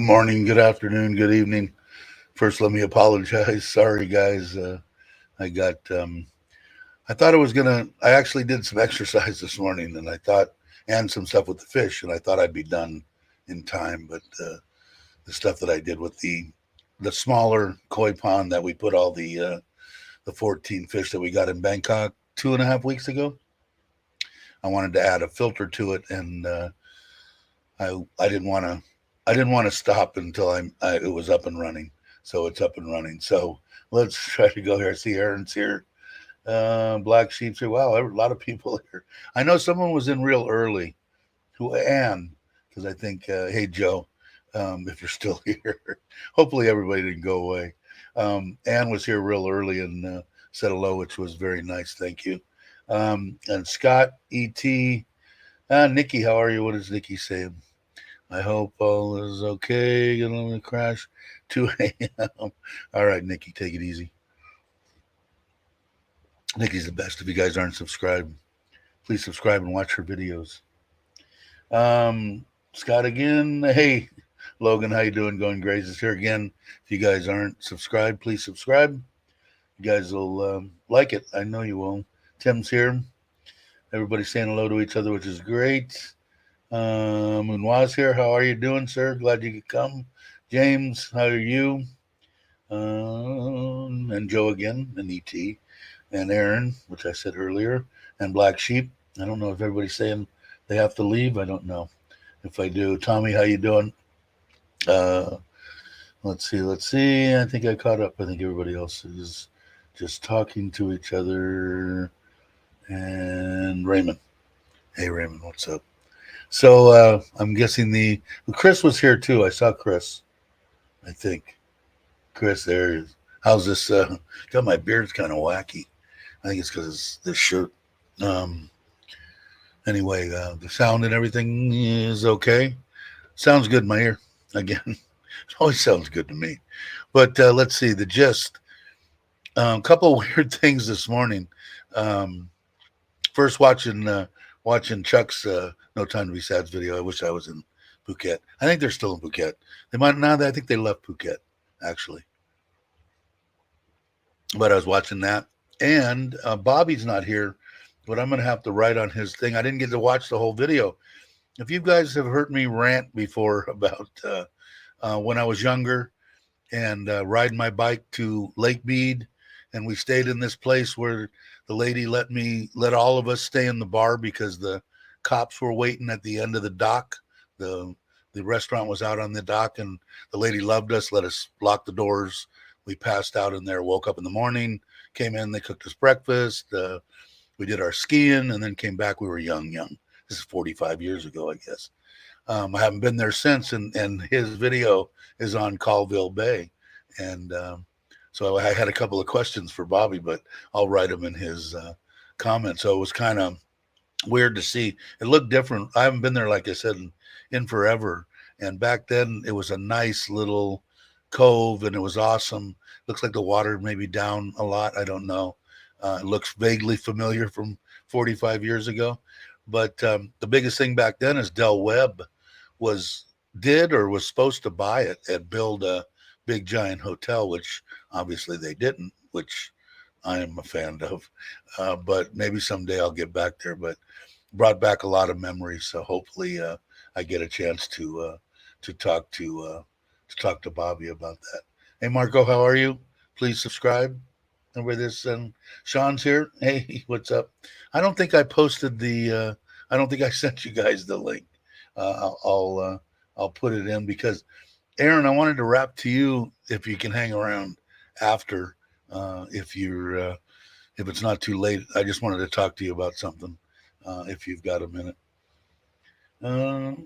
morning, good afternoon, good evening. First, let me apologize. Sorry, guys. I got, I thought I was gonna, I actually did some exercise this morning and I thought, and some stuff with the fish, and I thought I'd be done in time. But the stuff that I did with the smaller koi pond that we put all the 14 fish that we got in Bangkok 2.5 weeks ago, I wanted to add a filter to it, and I didn't want to stop until it was up and running. So it's up and running. So let's try to go here. See, Aaron's here. Black Sheep's here. Wow, a lot of people here. I know someone was in real early. Who Anne? Because I think hey Joe, if you're still here, hopefully everybody didn't go away. Anne was here real early and said hello, which was very nice. Thank you. And Scott, Et, Nikki, how are you? What is Nikki saying? I hope all is okay. Gonna crash 2 a.m. All right, Nikki, take it easy. Nikki's the best. If you guys aren't subscribed, please subscribe and watch her videos. Scott again. Hey, Logan, how you doing? Going Grace is here again. If you guys aren't subscribed, please subscribe. You guys will like it. I know you will. Tim's here. Everybody's saying hello to each other, which is great. Munwaz here. How are you doing, sir? Glad you could come. James, how are you? And Joe again, and ET, and Aaron, which I said earlier, and Black Sheep. I don't know if everybody's saying they have to leave. I don't know. If I do, Tommy, how you doing? Uh, let's see. Let's see. I think I caught up. I think everybody else is just talking to each other. And Raymond. Hey, Raymond, what's up? So I'm guessing Chris was here too. I saw Chris. I think Chris there is. How's this? Got my beard's kind of wacky. I think it's because this shirt. Um, anyway, the sound and everything is okay. Sounds good in my ear. Again, it always sounds good to me. But let's see the gist. A couple of weird things this morning. Um, First, watching Chuck's "No Time to Be Sad's video. I wish I was in Phuket. I think they're still in Phuket. They might now. I think they left Phuket actually. But I was watching that, and Bobby's not here. But I'm gonna have to write on his thing. I didn't get to watch the whole video. If you guys have heard me rant before about when I was younger and riding my bike to Lake Mead, and we stayed in this place where the lady let all of us stay in the bar because the cops were waiting at the end of the dock. The the restaurant was out on the dock, and the lady loved us, let us lock the doors. We passed out in there, woke up in the morning, came in, they cooked us breakfast. We did our skiing, and then came back. We were young. This is 45 years ago, I guess. I haven't been there since, and his video is on Colville Bay, and so I had a couple of questions for Bobby, but I'll write them in his comment. So it was kind of weird to see. It looked different. I haven't been there, like I said, in forever. And back then, it was a nice little cove, and it was awesome. Looks like the water may be down a lot. I don't know. It looks vaguely familiar from 45 years ago. But the biggest thing back then is Del Webb was did or was supposed to buy it and build a big giant hotel, which obviously they didn't, which I am a fan of. But maybe someday I'll get back there. But brought back a lot of memories. So hopefully I get a chance to talk to Bobby about that. Hey Marco, how are you? Please subscribe. And with this, and Sean's here. Hey, what's up? I don't think I posted the. I don't think I sent you guys the link. I'll put it in because Aaron, I wanted to wrap to you if you can hang around after. If you're if it's not too late, I just wanted to talk to you about something. If you've got a minute.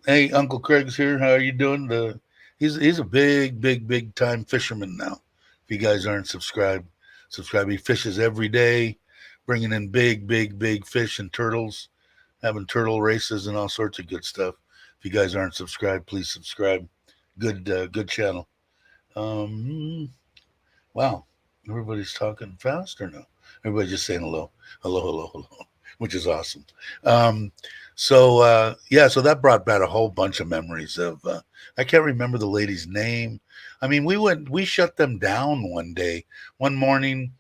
Hey, Uncle Craig's here. How are you doing? He's a big time fisherman now. If you guys aren't subscribed, subscribe. He fishes every day, bringing in big fish and turtles, having turtle races and all sorts of good stuff. If you guys aren't subscribed, please subscribe. Good channel. Um, wow, everybody's talking fast or no? Everybody's just saying hello. which is awesome. Um, so that brought back a whole bunch of memories of. I can't remember the lady's name. I mean, we shut them down one morning.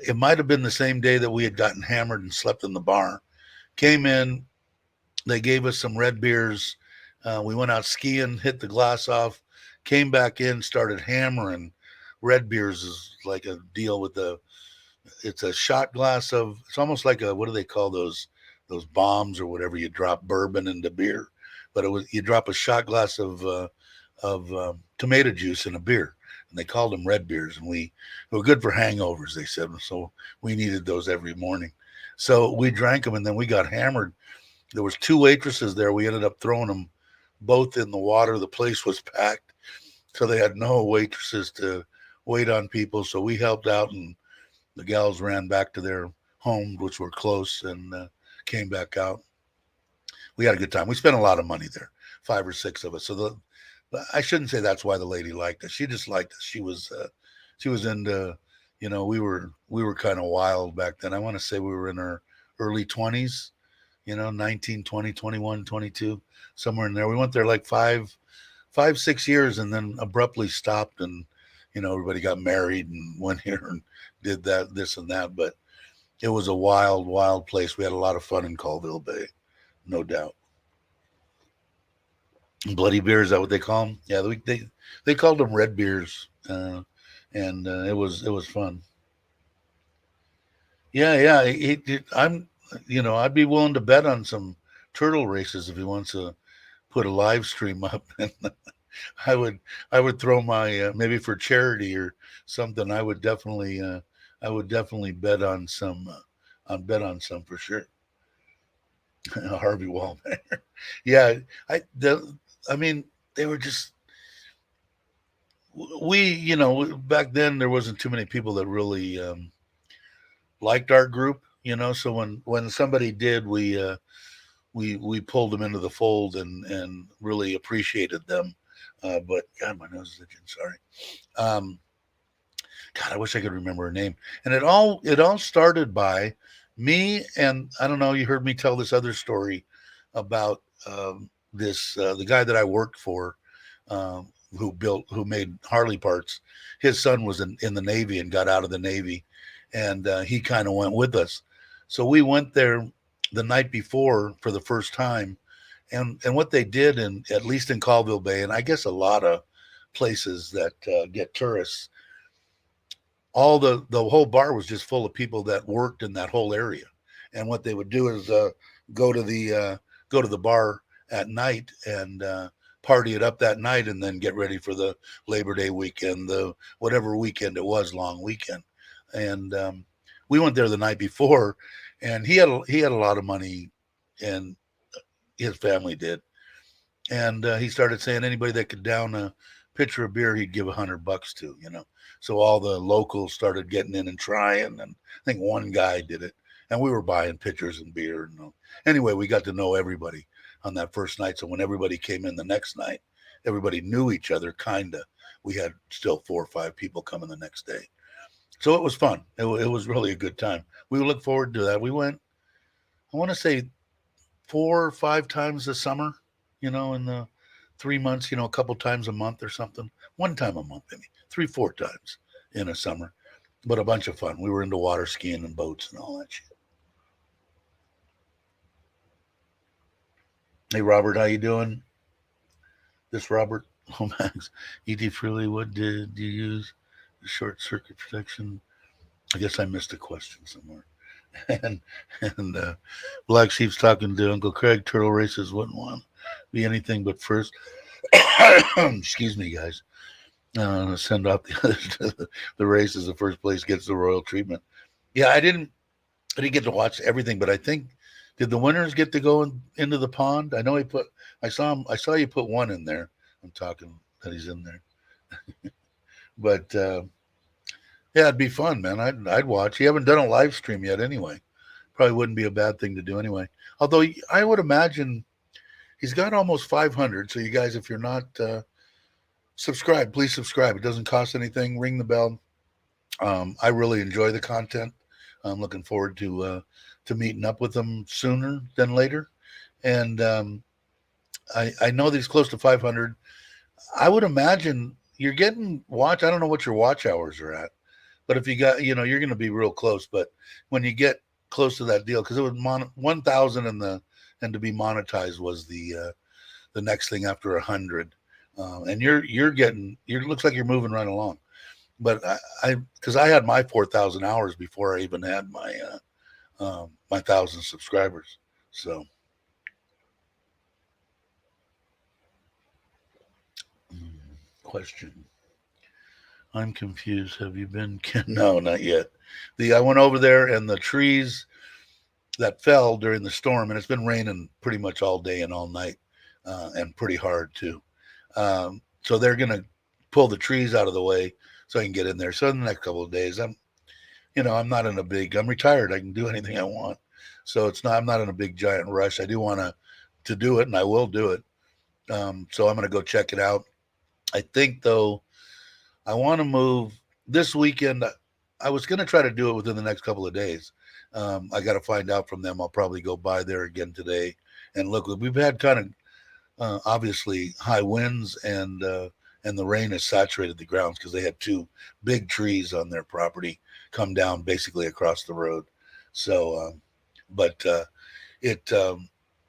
It might have been the same day that we had gotten hammered and slept in the bar. Came in, they gave us some red beers. We went out skiing, hit the glass off, came back in, started hammering. Red beers is like a deal with the. It's a shot glass of. It's almost like a, what do they call those bombs or whatever, you drop bourbon into beer, but it was, you drop a shot glass of tomato juice in a beer, and they called them red beers, and we were good for hangovers. They said so. We needed those every morning, so we drank them, and then we got hammered. There was two waitresses there. We ended up throwing them both in the water. The place was packed, so they had no waitresses to wait on people. So we helped out, and the gals ran back to their homes, which were close, and came back out. We had a good time. We spent a lot of money there, 5 or 6 of us. So I shouldn't say that's why the lady liked us. She just liked us. She was into, we were kind of wild back then. I want to say we were in our early 20s, 19, 20, 21, 22, somewhere in there. We went there like 6 years, and then abruptly stopped, and everybody got married and went here and did that, this and that. But it was a wild, wild place. We had a lot of fun in Colville Bay, no doubt. Bloody beer, is that what they call them? Yeah, they called them red beers, and it was fun. Yeah, yeah. I'd be willing to bet on some turtle races if he wants to put a live stream up, and I would I would throw my maybe for charity or something. I would definitely bet on some for sure. Harvey Wallman. Yeah, I mean, they were just back then there wasn't too many people that really liked our group. So when somebody did, we pulled them into the fold and really appreciated them. But God, my nose is itching. Sorry. Um, God, I wish I could remember her name. And it all started by me, and I don't know. You heard me tell this other story about this the guy that I worked for, who made Harley parts. His son was in the Navy and got out of the Navy, and he kind of went with us. So we went there the night before for the first time, and what they did, in at least in Colville Bay, and I guess a lot of places that get tourists, all the whole bar was just full of people that worked in that whole area. And what they would do is go to the go to the bar at night and party it up that night, and then get ready for the Labor Day weekend, the whatever weekend it was, long weekend. And we went there the night before, and he had a lot of money, and his family did. And he started saying anybody that could down a pitcher of beer, he'd give $100 to. So all the locals started getting in and trying, and I think one guy did it, and we were buying pitchers and beer. And anyway, we got to know everybody on that first night. So when everybody came in the next night, everybody knew each other, kinda. We had still 4 or 5 people coming the next day, so it was fun. It was really a good time. We look forward to that. We went, I want to say, 4 or 5 times this summer, in the 3 months, a couple times a month or something. One time a month, maybe 3, 4 times in a summer, but a bunch of fun. We were into water skiing and boats and all that shit. Hey, Robert, how you doing? This Robert Lomax. E.T. Freely, what did you use? Short circuit protection? I guess I missed a question somewhere. And and Black Sheep's talking to Uncle Craig. Turtle races wouldn't want to be anything but first. Excuse me, guys. Send off the others to the races. The first place gets the royal treatment. Yeah, I didn't get to watch everything, but I think, did the winners get to go into the pond? I know I saw you put one in there. I'm talking that he's in there, but yeah, it'd be fun, man. I'd watch. You haven't done a live stream yet, anyway. Probably wouldn't be a bad thing to do anyway. Although I would imagine he's got almost 500. So you guys, if you're not subscribed, please subscribe. It doesn't cost anything. Ring the bell. I really enjoy the content. I'm looking forward to meeting up with them sooner than later. And I know that he's close to 500. I would imagine you're getting watch. I don't know what your watch hours are at, but if you got, you're going to be real close. But when you get close to that deal, because it was 1,000 and to be monetized was the next thing after 100. And you're getting, you looks like you're moving right along. But because I had my 4,000 hours before I even had my 1,000 subscribers. So question. I'm confused. Have you been? No, not yet. I went over there and the trees that fell during the storm, and it's been raining pretty much all day and all night, and pretty hard too. So they're gonna pull the trees out of the way so I can get in there. So in the next couple of days, I'm not in a big. I'm retired. I can do anything I want. So it's not. I'm not in a big giant rush. I do want to do it, and I will do it. So I'm gonna go check it out. I think though I want to move this weekend. I was going to try to do it within the next couple of days. I got to find out from them. I'll probably go by there again today and look. We've had kind of obviously high winds and the rain has saturated the grounds because they had two big trees on their property come down basically across the road. So, but it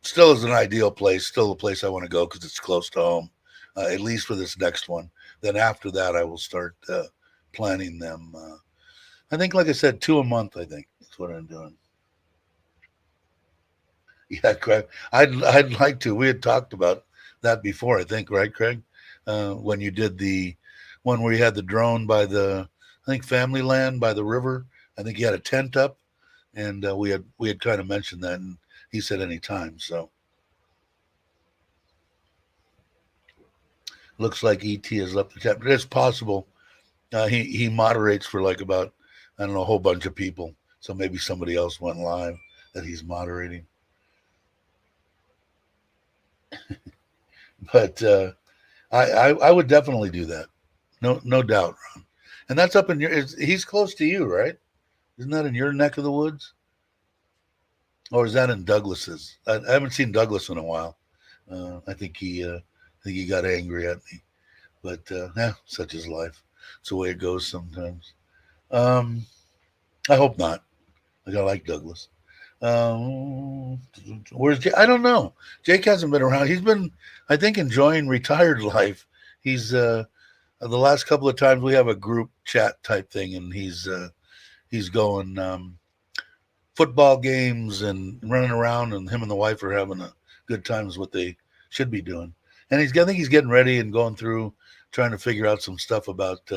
still is an ideal place. Still a place I want to go because it's close to home, at least for this next one. Then after that, I will start planning them. I think, like I said, 2 a month. I think that's what I'm doing. Yeah, Craig. I'd like to. We had talked about that before. I think, right, Craig? When you did the one where you had the drone by I think Family Land by the river. I think you had a tent up, and we had kind of mentioned that, and he said anytime. So looks like ET has left the chat, but it's possible. He moderates for like about, I don't know, a whole bunch of people. So maybe somebody else went live that he's moderating. But I would definitely do that. No doubt, Ron. And that's up in he's close to you, right? Isn't that in your neck of the woods? Or is that in Douglas's? I haven't seen Douglas in a while. I think he got angry at me. But such is life. It's the way it goes sometimes. Um, I hope not. Like I like Douglas. Where's Jake? I don't know. Jake hasn't been around. He's been, I think, enjoying retired life. He's the last couple of times we have a group chat type thing, and he's going football games and running around, and him and the wife are having a good time. Is what they should be doing. And I think he's getting ready and going through trying to figure out some stuff about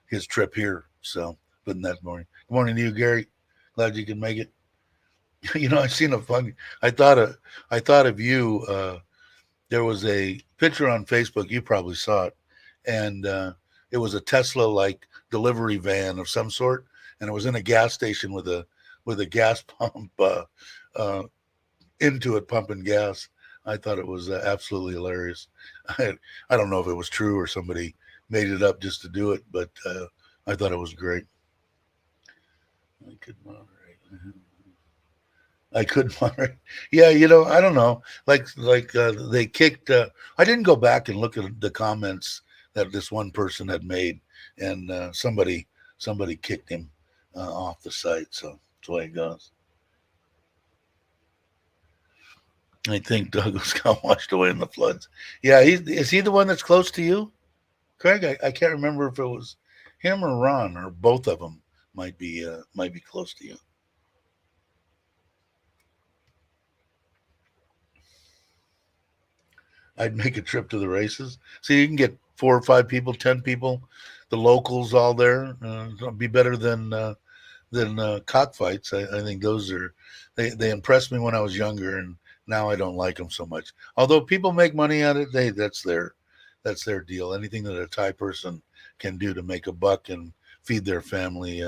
his trip here. So, putting that morning. Good morning to you, Gary. Glad you can make it. I seen a fun. I thought of you. There was a picture on Facebook. You probably saw it, and it was a Tesla like delivery van of some sort, and it was in a gas station with a gas pump uh, into it, pumping gas. I thought it was absolutely hilarious. I don't know if it was true or somebody made it up just to do it, but I thought it was great. I could moderate. I couldn't moderate. Yeah, I don't know. Like they kicked. I didn't go back and look at the comments that this one person had made, and somebody kicked him off the site. So that's the way it goes. I think Douglas got washed away in the floods. Yeah, is he the one that's close to you, Craig? I can't remember if it was him or Ron or both of them might be close to you. I'd make a trip to the races. So you can get 4 or 5 people, 10 people, the locals all there. It'll be better than cockfights. I think those are they impressed me when I was younger, and now I don't like them so much. Although people make money at it, that's their deal. Anything that a Thai person can do to make a buck and feed their family,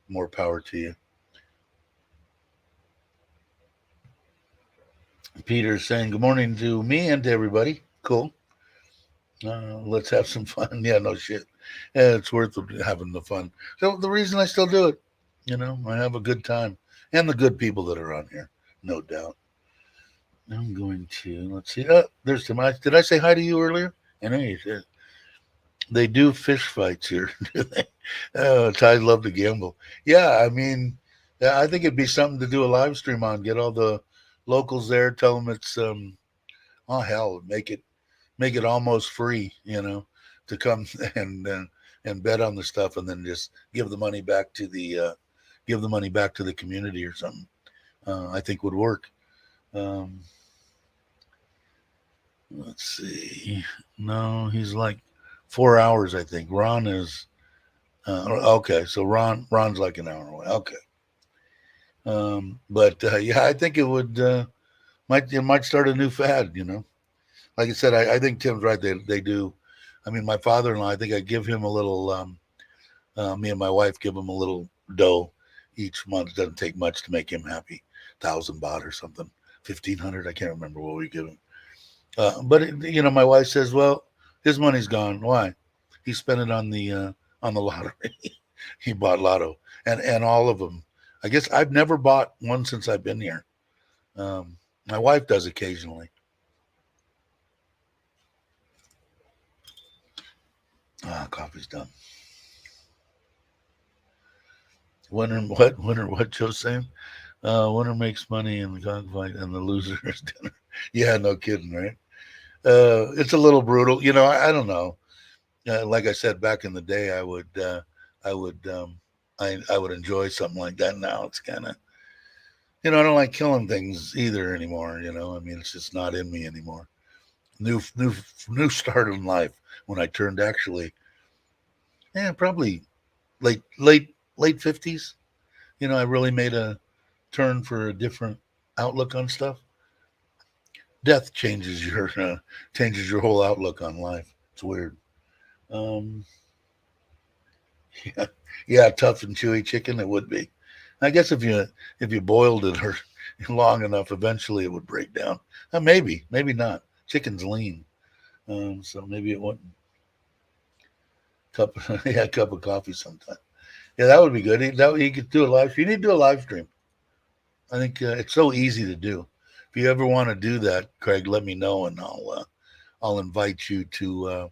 more power to you. Peter's saying good morning to me and to everybody. Cool. Let's have some fun. Yeah, no shit. Yeah, it's worth having the fun. So the reason I still do it, I have a good time, and the good people that are on here, no doubt. I'm going to let's see. There's Tim. Did I say hi to you earlier? I know you did. They do fish fights here, do they? Oh, Thais love to gamble. Yeah, I mean, yeah, I think it'd be something to do a live stream on. Get all the locals there. Tell them it's oh hell, make it almost free. To come and bet on the stuff, and then just give the money back to the community or something. I think would work. Um, let's see. No, he's like 4 hours, I think. Ron is okay. So Ron's like an hour away. Okay. But yeah, I think it might start a new fad. Like I said, I think Tim's right. They do. I mean, my father-in-law. I think I give him a little. Me and my wife give him a little dough each month. It doesn't take much to make him happy. 1,000 baht or something. 1,500. I can't remember what we give him. But my wife says, "Well, his money's gone. Why? He spent it on the lottery. He bought lotto, and all of them. I guess I've never bought one since I've been here. My wife does occasionally. Coffee's done. What Joe's saying? Winner makes money in the cockfight, and the loser is dinner. Yeah, no kidding, right? It's a little brutal. I don't know. Like I said back in the day, I would, I would enjoy something like that. Now it's kind of, I don't like killing things either anymore. I mean, it's just not in me anymore. New start in life when I turned actually, yeah, probably late 50s. I really made a turn for a different outlook on stuff. Death changes your whole outlook on life. It's weird. Um, yeah, yeah, tough and chewy chicken. It would be. I guess if you boiled it or long enough, eventually it would break down. Maybe not. Chicken's lean, so maybe it wouldn't. Cup, yeah, cup of coffee sometime. Yeah, that would be good. He could do a live. You need to do a live stream. I think it's so easy to do. If you ever want to do that, Craig, let me know, and I'll invite you to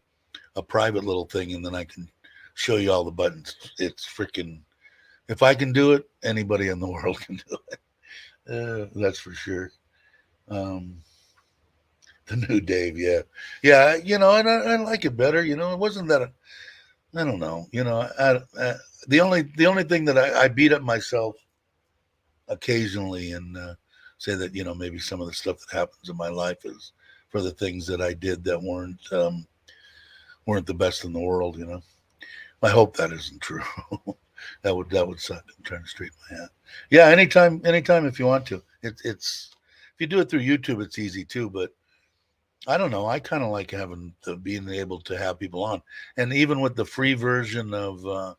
a private little thing, and then I can show you all the buttons. It's freaking. If I can do it, anybody in the world can do it. That's for sure. Um, the new Dave, yeah, yeah. And I like it better. It wasn't that. I don't know. The only thing that I beat up myself occasionally and say that maybe some of the stuff that happens in my life is for the things that I did that weren't the best in the world. I hope that isn't true. that would suck. I'm trying to straighten my hat. Yeah, anytime if you want to. It's if you do it through YouTube, it's easy too. But I don't know. I kind of like being able to have people on, and even with the free version of the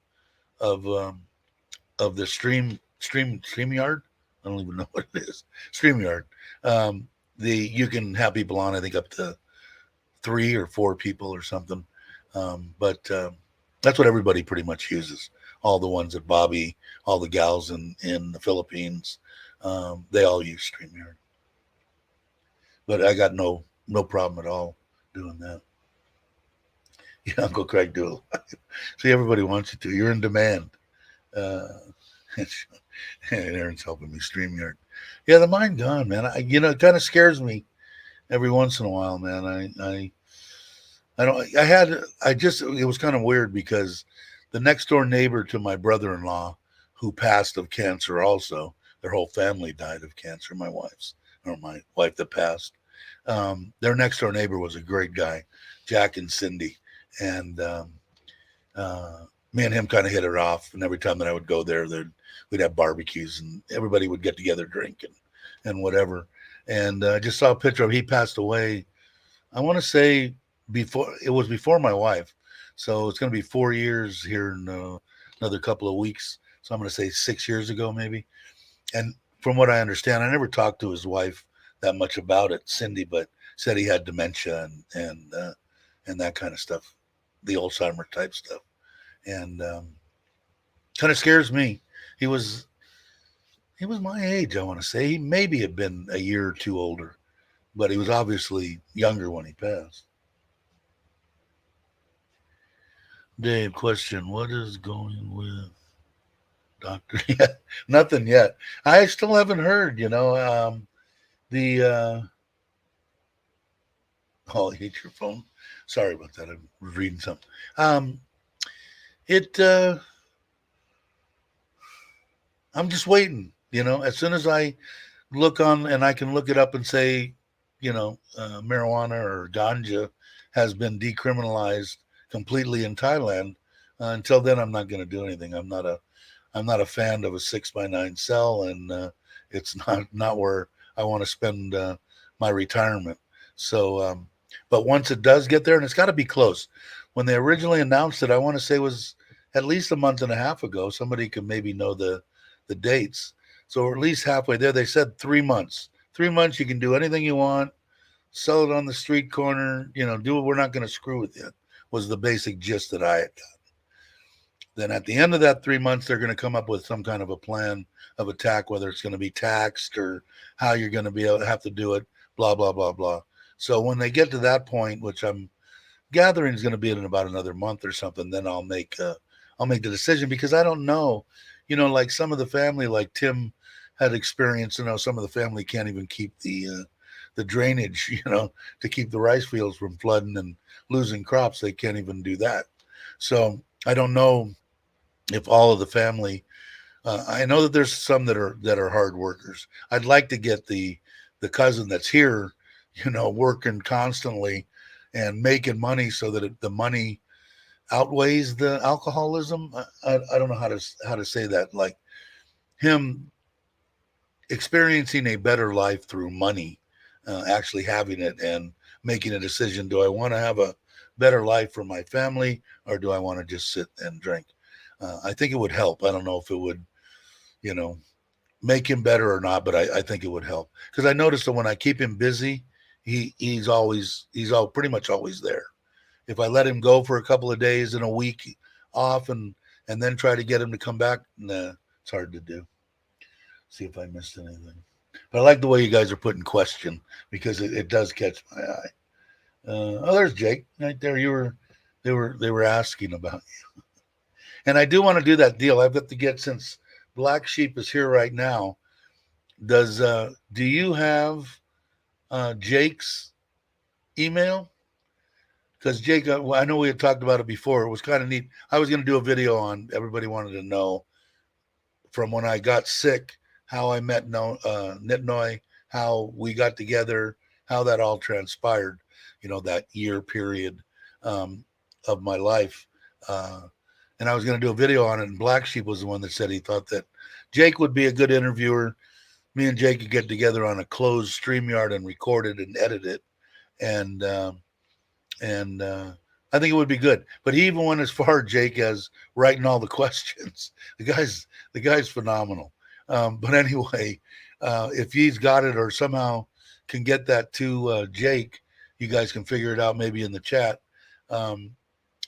StreamYard. I don't even know what it is. StreamYard. Um, you can have people on. I think up to 3 or 4 people or something. But that's what everybody pretty much uses. All the ones at Bobby, all the gals in the Philippines, they all use StreamYard. But I got no problem at all doing that. Yeah, Uncle Craig do it. See, everybody wants you to. You're in demand. Uh, and Aaron's helping me StreamYard. Yeah, the mind gone, man. It kind of scares me every once in a while, man. I don't. It was kind of weird because the next door neighbor to my brother-in-law, who passed of cancer, also their whole family died of cancer. My wife that passed. Their next door neighbor was a great guy, Jack and Cindy, and uh, me and him kind of hit it off. And every time that I would go there, we'd have barbecues, and everybody would get together, drink and whatever. And I just saw a picture of he passed away. I want to say before my wife, so it's going to be 4 years here in another couple of weeks. So I'm going to say 6 years ago, maybe. And from what I understand, I never talked to his wife that much about it, Cindy, but said he had dementia and that kind of stuff, the Alzheimer type stuff, and kind of scares me. He was he was my age, I want to say. He maybe had been a year or two older, but he was obviously younger when he passed. Dave, question: what is going with Doctor? Yeah, nothing yet. I still haven't heard. The oh, I hate your phone. Sorry about that. I was reading something. Um, it. I'm just waiting. As soon as I look on and I can look it up and say, marijuana or ganja has been decriminalized completely in Thailand. Until then, I'm not going to do anything. I'm not a fan of a 6x9 cell, and it's not where I want to spend my retirement. So, but once it does get there, and it's got to be close. When they originally announced it, I want to say was at least a month and a half ago. Somebody could maybe know the dates. So we're at least halfway there. They said 3 months. 3 months, you can do anything you want, sell it on the street corner, do it. We're not going to screw with you, was the basic gist that I had got. Then at the end of that 3 months, they're going to come up with some kind of a plan of attack, whether it's going to be taxed or how you're going to be able to have to do it, blah, blah, blah, blah. So when they get to that point, which I'm gathering is going to be in about another month or something, then I'll make the decision, because I don't know, like some of the family, like Tim had experienced, some of the family can't even keep the drainage, to keep the rice fields from flooding and losing crops. They can't even do that. So I don't know if all of the family. I know that there's some that are hard workers. I'd like to get the cousin that's here, working constantly and making money so that the money outweighs the alcoholism. I don't know how to say that. Like him experiencing a better life through money, actually having it and making a decision. Do I want to have a better life for my family, or do I want to just sit and drink? I think it would help. I don't know if it would, you know, make him better or not, but I think it would help, because I noticed that when I keep him busy, he's pretty much always there. If I let him go for a couple of days in a week off and then try to get him to come back, nah, it's hard to do. See if I missed anything. But I like the way you guys are putting question, because it does catch my eye. Oh, there's Jake right there. They were asking about you, and I do want to do that deal. I've got to get, since Black Sheep is here right now. Do you have Jake's email? Because Jake, I know we had talked about it before. It was kind of neat. I was going to do a video on, everybody wanted to know from when I got sick, how I met Nitnoy, how we got together, how that all transpired, that year period um, of my life. And I was going to do a video on it, and Black Sheep was the one that said he thought that Jake would be a good interviewer. Me and Jake could get together on a closed StreamYard and record it and edit it. And, I think it would be good. But he even went as far, Jake, as writing all the questions. The guy's phenomenal. But anyway, if he's got it or somehow can get that to Jake, you guys can figure it out maybe in the chat. Um,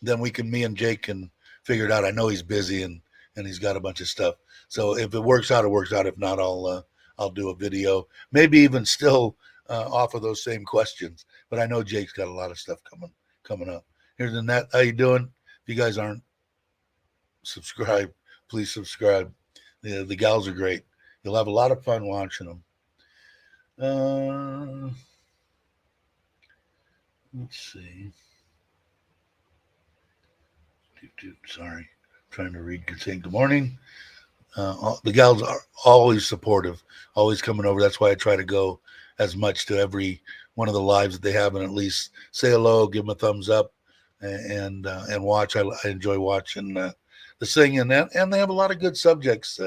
then me and Jake can figure it out. I know he's busy and he's got a bunch of stuff. So if it works out, it works out. If not, I'll do a video, maybe even still off of those same questions. But I know Jake's got a lot of stuff coming up. Here's Annette. How you doing? If you guys aren't subscribed, please subscribe. The gals are great. You'll have a lot of fun watching them. Let's see. Sorry, trying to read. Saying good morning. The gals are always supportive, always coming over. That's why I try to go as much to every one of the lives that they have, and at least say hello, give them a thumbs up, and watch. I enjoy watching the singing, and they have a lot of good subjects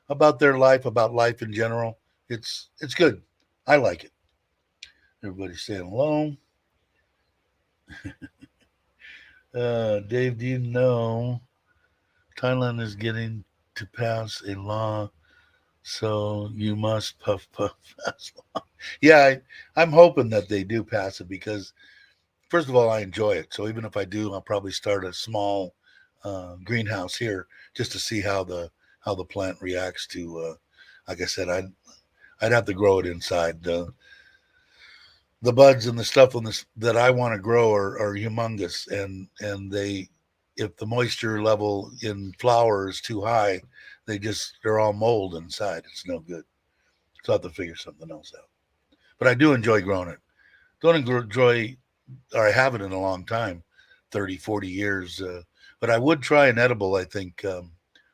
about their life, about life in general. It's good. I like it. Everybody's saying hello. Dave, do you know Thailand is getting to pass a law, so you must puff pass law? Yeah, I'm hoping that they do pass it, because first of all, I enjoy it. So even if I do, I'll probably start a small greenhouse here just to see how how the plant reacts to. Like I said, I'd have to grow it inside. The buds and the stuff on this that I want to grow are humongous, and they, if the moisture level in flower is too high, they're all mold inside. It's no good. So I have to figure something else out. But I do enjoy growing it. Don't enjoy, or I haven't in a long time, 30, 40 years. But I would try an edible, I think,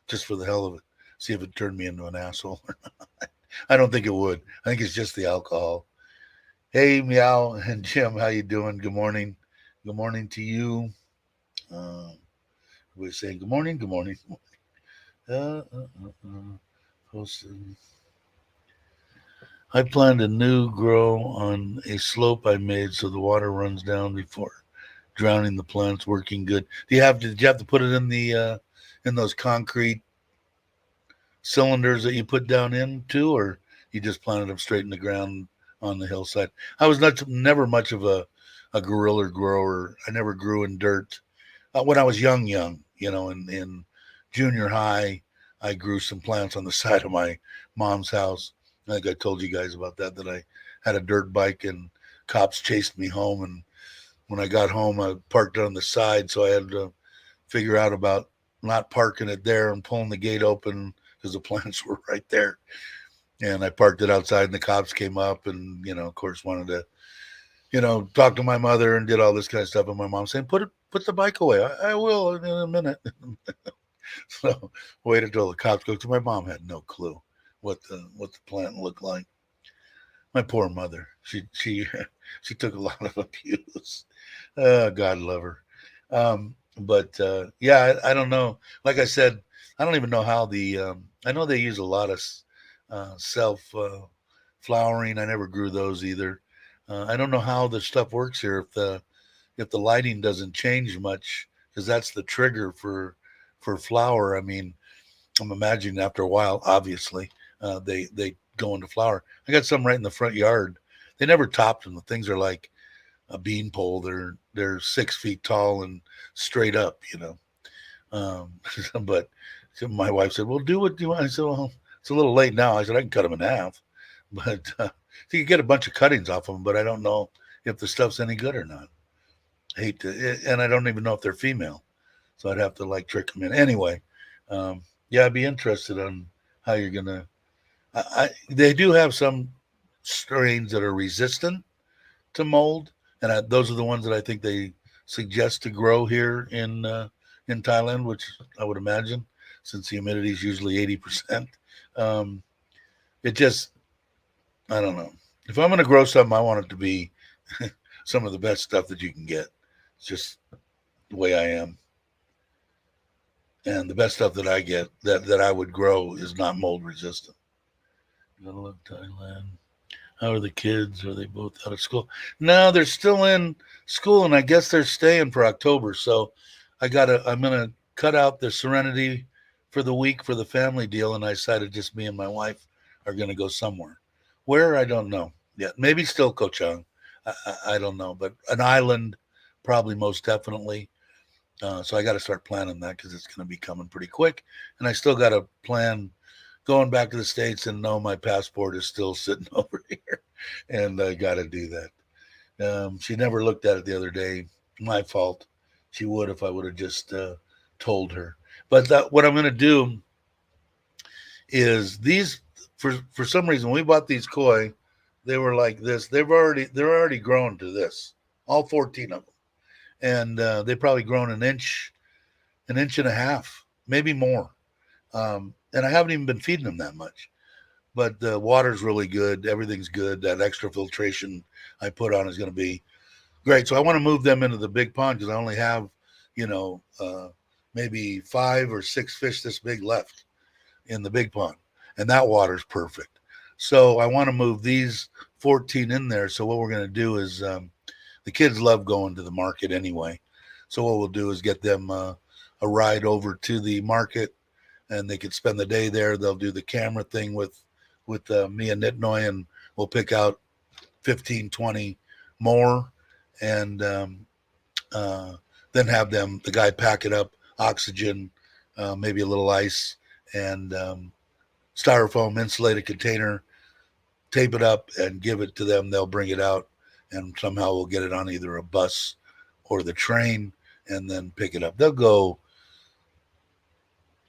just for the hell of it. See if it turned me into an asshole. I don't think it would. I think it's just the alcohol. Hey, Meow and Jim, how you doing? Good morning. Good morning to you. We're saying good morning, good morning. Posted. I planted a new grow on a slope I made so the water runs down before drowning the plants. Working good. Did you have to put it in those concrete cylinders that you put down into, or you just planted them straight in the ground on the hillside? I was never much of a guerrilla grower. I never grew in dirt. When I was young, in junior high, I grew some plants on the side of my mom's house. I think I told you guys about that I had a dirt bike and cops chased me home. And when I got home, I parked it on the side. So I had to figure out about not parking it there and pulling the gate open because the plants were right there. And I parked it outside and the cops came up and, of course, wanted to, talk to my mother and did all this kind of stuff. And my mom saying, put the bike away. I will in a minute. So waited until the cops go. My mom had no clue what the plant looked like. My poor mother. She she took a lot of abuse. God love her. But yeah, I don't know. Like I said, I don't even know how I know they use a lot of self flowering. I never grew those either. I don't know how the stuff works here. If the lighting doesn't change much, because that's the trigger for flower. I mean, I'm imagining after a while, obviously, they go into flower. I got some right in the front yard. They never topped them. The things are like a beanpole. They're 6 feet tall and straight up, But my wife said, "Well, do what you want." I said, "Well, it's a little late now." I said, "I can cut them in half, but you can get a bunch of cuttings off of them, but I don't know if the stuff's any good or not. I hate to, and I don't even know if they're female, so I'd have to like trick them in anyway. Yeah, I'd be interested on how you're gonna. They do have some strains that are resistant to mold, and those are the ones that I think they suggest to grow here in Thailand, which I would imagine, since the humidity is usually 80%. Um, it just, I don't know. If I'm going to grow something, I want it to be some of the best stuff that you can get. It's just the way I am. And the best stuff that I get that I would grow is not mold resistant. Gotta love Thailand. How are the kids? Are they both out of school? No, they're still in school, and I guess they're staying for October. So I'm gonna cut out the Serenity for the week for the family deal, and I decided just me and my wife are gonna go somewhere. Where, I don't know yet. Maybe still Koh Chang. I don't know, but an island, probably most definitely. So I got to start planning that because it's going to be coming pretty quick, and I still got to plan going back to the States and know my passport is still sitting over here, and I got to do that. She never looked at it the other day. My fault. She would if I would have just told her. But what I'm going to do is these, for some reason, when we bought these koi, they were like this. They're already grown to this, all 14 of them, and they probably grown an inch and a half, maybe more. And I haven't even been feeding them that much. But the water's really good. Everything's good. That extra filtration I put on is going to be great. So I want to move them into the big pond because I only have, you know, maybe 5 or 6 fish this big left in the big pond. And that water's perfect. So I want to move these 14 in there. So what we're going to do is the kids love going to the market anyway. So what we'll do is get them a ride over to the market, and they could spend the day there. They'll do the camera thing with me and Nitnoy, and we'll pick out 15, 20 more, and then have the guy pack it up, oxygen, maybe a little ice, and styrofoam insulated container, tape it up and give it to them. They'll bring it out, and somehow we'll get it on either a bus or the train and then pick it up. They'll go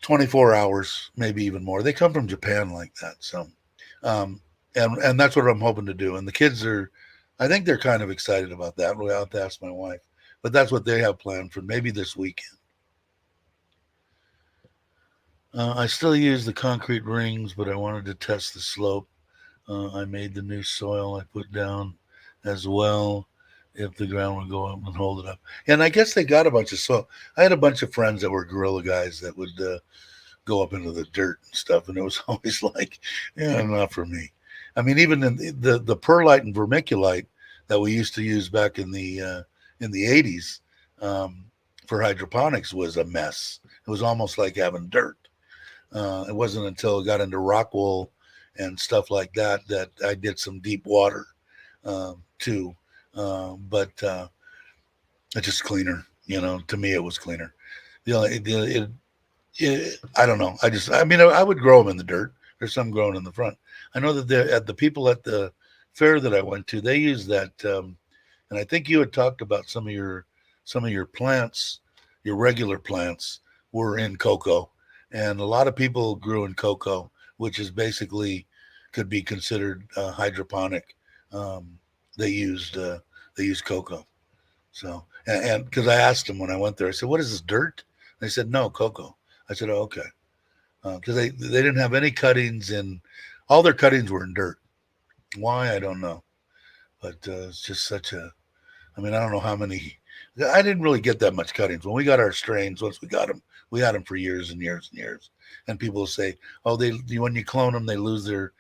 24 hours, maybe even more. They come from Japan like that. So, um, and that's what I'm hoping to do. And the kids are, I think they're kind of excited about that. We'll have to ask my wife, but that's what they have planned for maybe this weekend. I still use the concrete rings, but I wanted to test the slope. I made the new soil I put down as well, if the ground would go up and hold it up. And I guess they got a bunch of soil. I had a bunch of friends that were guerrilla guys that would go up into the dirt and stuff, and it was always like, yeah, not for me. I mean, even in the perlite and vermiculite that we used to use back in the 80s, for hydroponics was a mess. It was almost like having dirt. It wasn't until it got into rock wool and stuff like that that I did some deep water too. But it's just cleaner. To me, it was cleaner. I don't know. I mean, I would grow them in the dirt. There's some growing in the front. I know that at the people at the fair that I went to, they use that. And I think you had talked about some of your plants, your regular plants were in cocoa, and a lot of people grew in cocoa, which is basically could be considered hydroponic. They used cocoa. So and because I asked them when I went there, I said, "What is this, dirt?" They said, "No, cocoa." I said, "Oh, okay," because they didn't have any cuttings, and all their cuttings were in dirt. Why, I don't know, but it's just such a. I mean, I don't know how many. I didn't really get that much cuttings when we got our strains. Once we had them for years and years and years. And people will say, "Oh, when you clone them, they lose their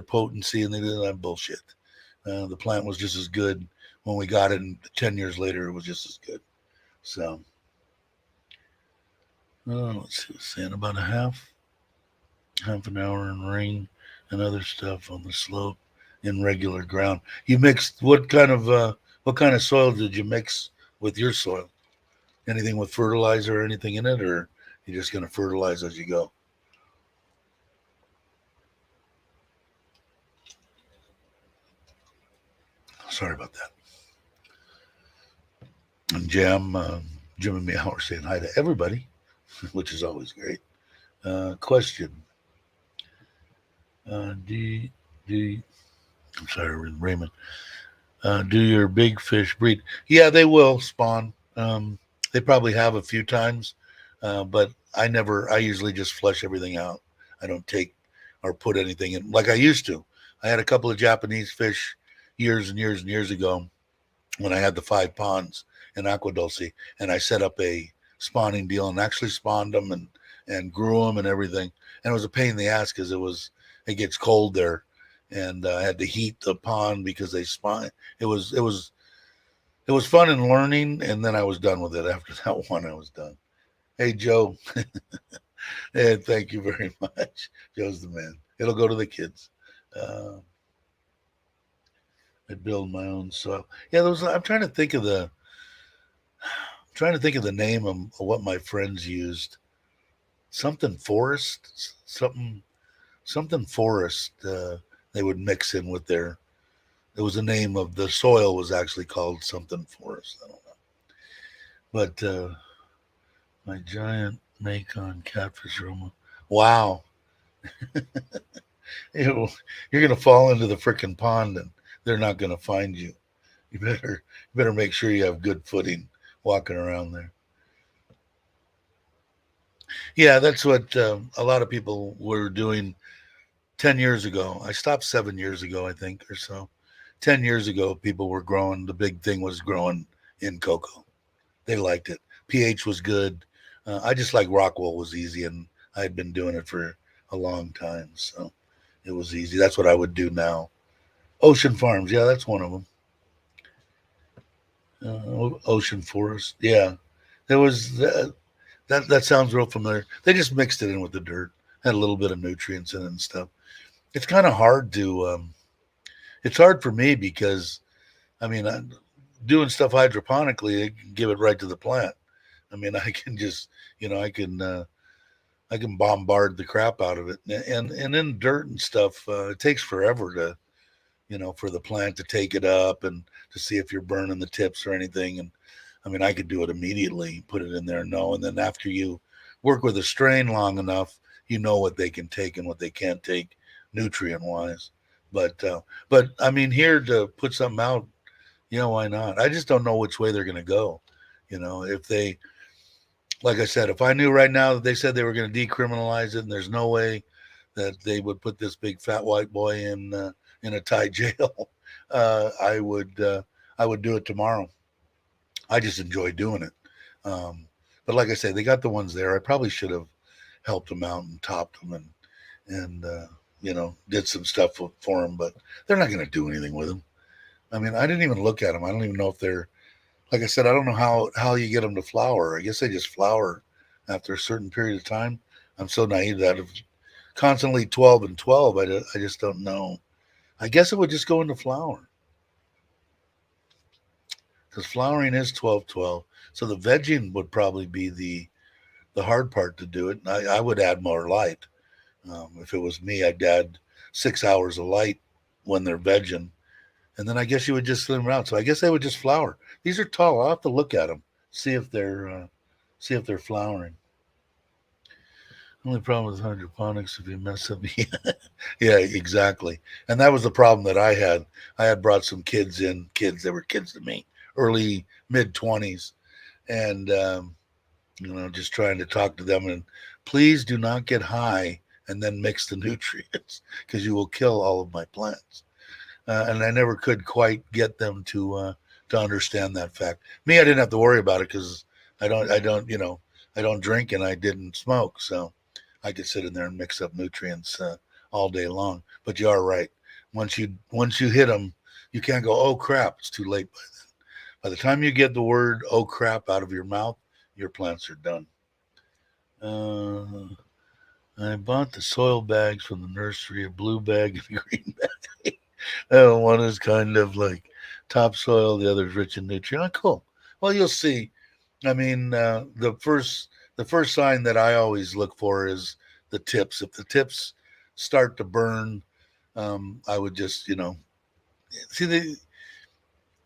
potency," and they do that bullshit. The plant was just as good when we got it, and 10 years later, it was just as good. So, let's see, what's saying about a half an hour in rain and other stuff on the slope in regular ground. You mixed what kind of soil did you mix with your soil? Anything with fertilizer or anything in it, or you're just going to fertilize as you go? Sorry about that. And Jim and Meow are saying hi to everybody, which is always great. Question: do I'm sorry, Raymond. Do your big fish breed? Yeah, they will spawn. They probably have a few times, but I never. I usually just flush everything out. I don't take or put anything in like I used to. I had a couple of Japanese fish years and years and years ago when I had the 5 ponds in Aqua Dulce, and I set up a spawning deal and actually spawned them and grew them and everything. And it was a pain in the ass because it gets cold there, and I had to heat the pond because they spawn. It was fun and learning, and then I was done with it. After that one, I was done. Hey, Joe. Hey, thank you very much. Joe's the man. It'll go to the kids. Uh, I build my own soil. Yeah, those. I'm trying to think of the name of what my friends used. Something forest, something forest. They would mix in with their. It was the name of the soil was actually called something forest. I don't know, but my giant Macon catfish room. Wow, you're gonna fall into the frickin' pond and they're not gonna find you. You better make sure you have good footing walking around there. Yeah, that's what a lot of people were doing 10 years ago. I stopped 7 years ago, I think, or so. 10 years ago, people were growing. The big thing was growing in cocoa. They liked it. pH was good. I just like Rockwool was easy, and I had been doing it for a long time, so it was easy. That's what I would do now. Ocean Farms, yeah, that's one of them. Ocean Forest, yeah. There was that sounds real familiar. They just mixed it in with the dirt, had a little bit of nutrients in it and stuff. It's kind of hard to. It's hard for me because I mean, doing stuff hydroponically, I can give it right to the plant. I mean, I can just, I can I can bombard the crap out of it. And in dirt and stuff, it takes forever to, for the plant to take it up and to see if you're burning the tips or anything. And I mean, I could do it immediately, put it in there, no. And then after you work with a strain long enough, you know what they can take and what they can't take nutrient wise. But I mean, here to put something out, why not? I just don't know which way they're going to go. If they, like I said, if I knew right now that they said they were going to decriminalize it, and there's no way that they would put this big fat white boy in a Thai jail, I would do it tomorrow. I just enjoy doing it. But like I said, they got the ones there. I probably should have helped them out and topped them and did some stuff for them, but they're not going to do anything with them. I mean, I didn't even look at them. I don't even know if they're, like I said, I don't know how you get them to flower. I guess they just flower after a certain period of time. I'm so naive that if constantly 12 and 12, I just don't know. I guess it would just go into flower because flowering is 12-12. So the vegging would probably be the hard part to do it. I would add more light. If it was me, I'd add 6 hours of light when they're vegging, and then I guess you would just slim them out. So I guess they would just flower. These are tall. I'll have to look at them, see if they're flowering. Only problem with hydroponics if you mess up. Yeah, exactly. And that was the problem that I had. I had brought some kids in, kids that were kids to me, early mid 20s, and just trying to talk to them and please do not get high and then mix the nutrients because you will kill all of my plants. And I never could quite get them to understand that fact. Me, I didn't have to worry about it because I don't drink and I didn't smoke, so I could sit in there and mix up nutrients all day long. But you are right. Once you hit them, you can't go, oh crap, it's too late by then. By the time you get the word oh crap out of your mouth, your plants are done. I bought the soil bags from the nursery, a blue bag and a green bag. One is kind of like topsoil, the other is rich in nutrient. Oh, cool. Well, you'll see. I mean, the first sign that I always look for is the tips. If the tips start to burn, I would just, see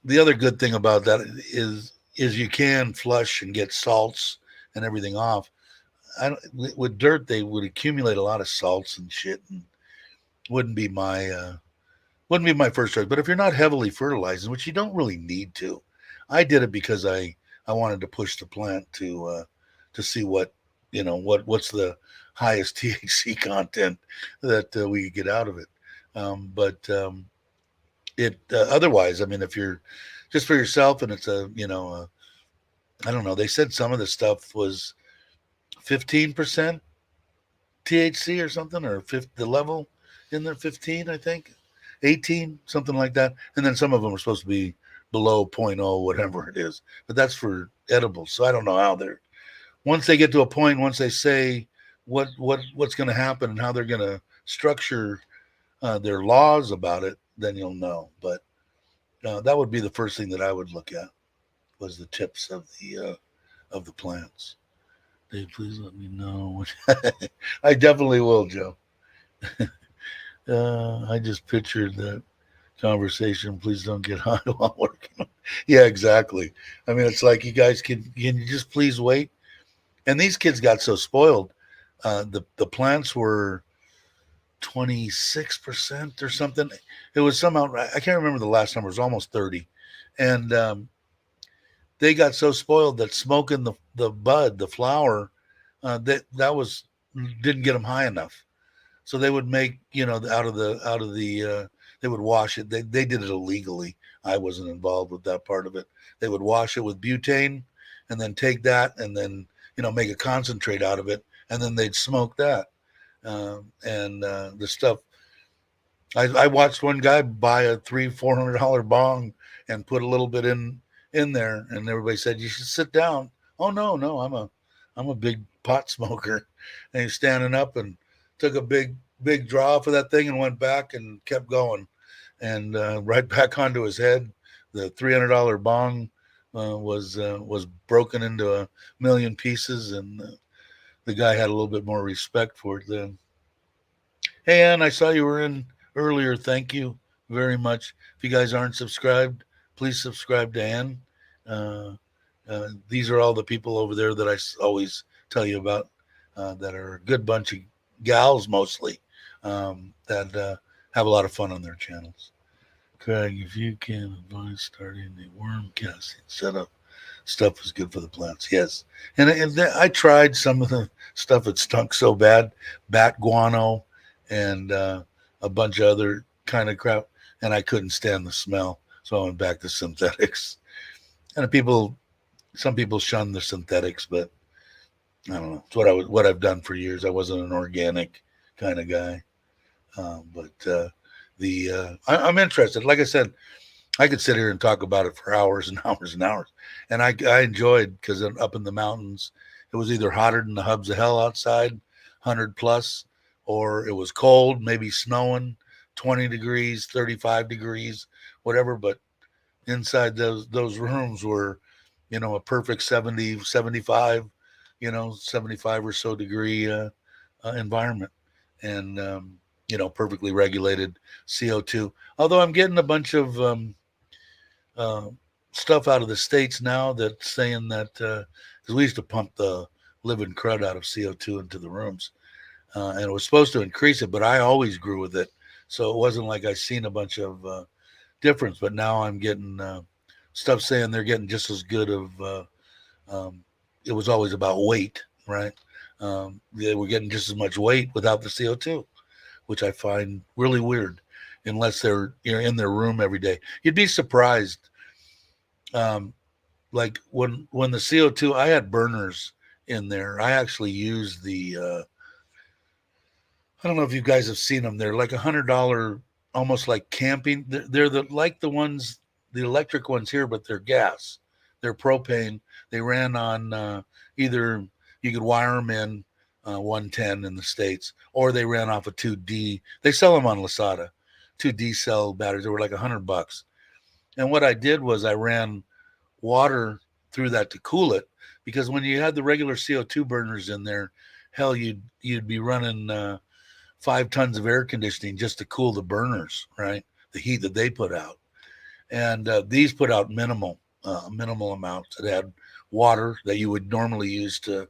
the other good thing about that is you can flush and get salts and everything off. With dirt they would accumulate a lot of salts and shit, and wouldn't be my first choice. But if you're not heavily fertilizing, which you don't really need to, I did it because I wanted to push the plant to see what's the highest THC content that we could get out of it. But it otherwise, I mean, if you're just for yourself and it's I don't know. They said some of the stuff was 15% THC or something, or the level in there 15, I think, 18, something like that. And then some of them are supposed to be below 0.0, whatever it is. But that's for edibles. So I don't know how they're. Once they get to a point, once they say what's going to happen and how they're going to structure their laws about it, then you'll know. But that would be the first thing that I would look at was the tips of the plants. Dave, please let me know. I definitely will, Joe. I just pictured that conversation. Please don't get high while working. Yeah, exactly. I mean, it's like you guys can you just please wait? And these kids got so spoiled. The plants were 26% or something. It was somehow I can't remember the last number. It was almost 30, and they got so spoiled that smoking the bud, the flower, that was didn't get them high enough. So they would make out of the they would wash it. They did it illegally. I wasn't involved with that part of it. They would wash it with butane, and then take that and then make a concentrate out of it, and then they'd smoke that. And the stuff. I watched one guy buy a $300-400 bong and put a little bit in there, and everybody said you should sit down. Oh no, I'm a big pot smoker, and he's standing up and took a big draw for that thing and went back and kept going, and right back onto his head. The $300 bong was broken into a million pieces, and the guy had a little bit more respect for it then. Hey, Ann, I saw you were in earlier. Thank you very much. If you guys aren't subscribed, please subscribe to Ann. Uh, these are all the people over there that I always tell you about that are a good bunch of gals mostly that have a lot of fun on their channels. Craig, if you can advise starting the worm casting setup, stuff is good for the plants. Yes, and I tried some of the stuff that stunk so bad, bat guano, and a bunch of other kind of crap, and I couldn't stand the smell, so I went back to synthetics. And some people shun the synthetics, but I don't know. It's what I've done for years. I wasn't an organic kind of guy, but I'm interested. Like I said, I could sit here and talk about it for hours and hours and hours. And I enjoyed because up in the mountains, it was either hotter than the hubs of hell outside, 100 plus, or it was cold, maybe snowing, 20 degrees, 35 degrees, whatever. But inside those rooms were, a perfect 70, 75, 75 or so degree environment. And, perfectly regulated CO2. Although I'm getting a bunch of uh, stuff out of the States now that's saying that, because we used to pump the living crud out of CO2 into the rooms, and it was supposed to increase it, but I always grew with it. So it wasn't like I seen a bunch of difference, but now I'm getting stuff saying they're getting just as good of, it was always about weight, right? They were getting just as much weight without the CO2, which I find really weird, unless they're in their room every day. You'd be surprised. Like when the CO2, I had burners in there. I actually used the I don't know if you guys have seen them. They're like $100, almost like camping. They're like the ones, the electric ones here, but they're gas. They're propane. They ran on either you could wire them in 110 in the States, or they ran off a 2D. They sell them on Lasada, 2D cell batteries. They were like $100. And what I did was I ran water through that to cool it, because when you had the regular CO2 burners in there, hell, you'd be running 5 tons of air conditioning just to cool the burners, right? The heat that they put out. And these put out minimal amounts that had water that you would normally use to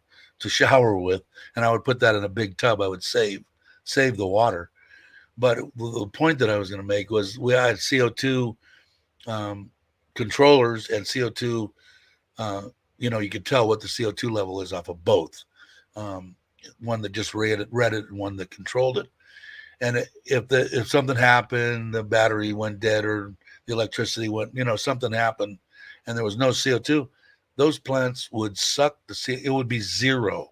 shower with, and I would put that in a big tub. I would save the water. But the point that I was going to make was we had CO2 controllers and CO2. You could tell what the CO2 level is off of both. One that just read it, and one that controlled it. And if something happened, the battery went dead or the electricity went, something happened, and there was no CO2, those plants would suck the CO. It would be zero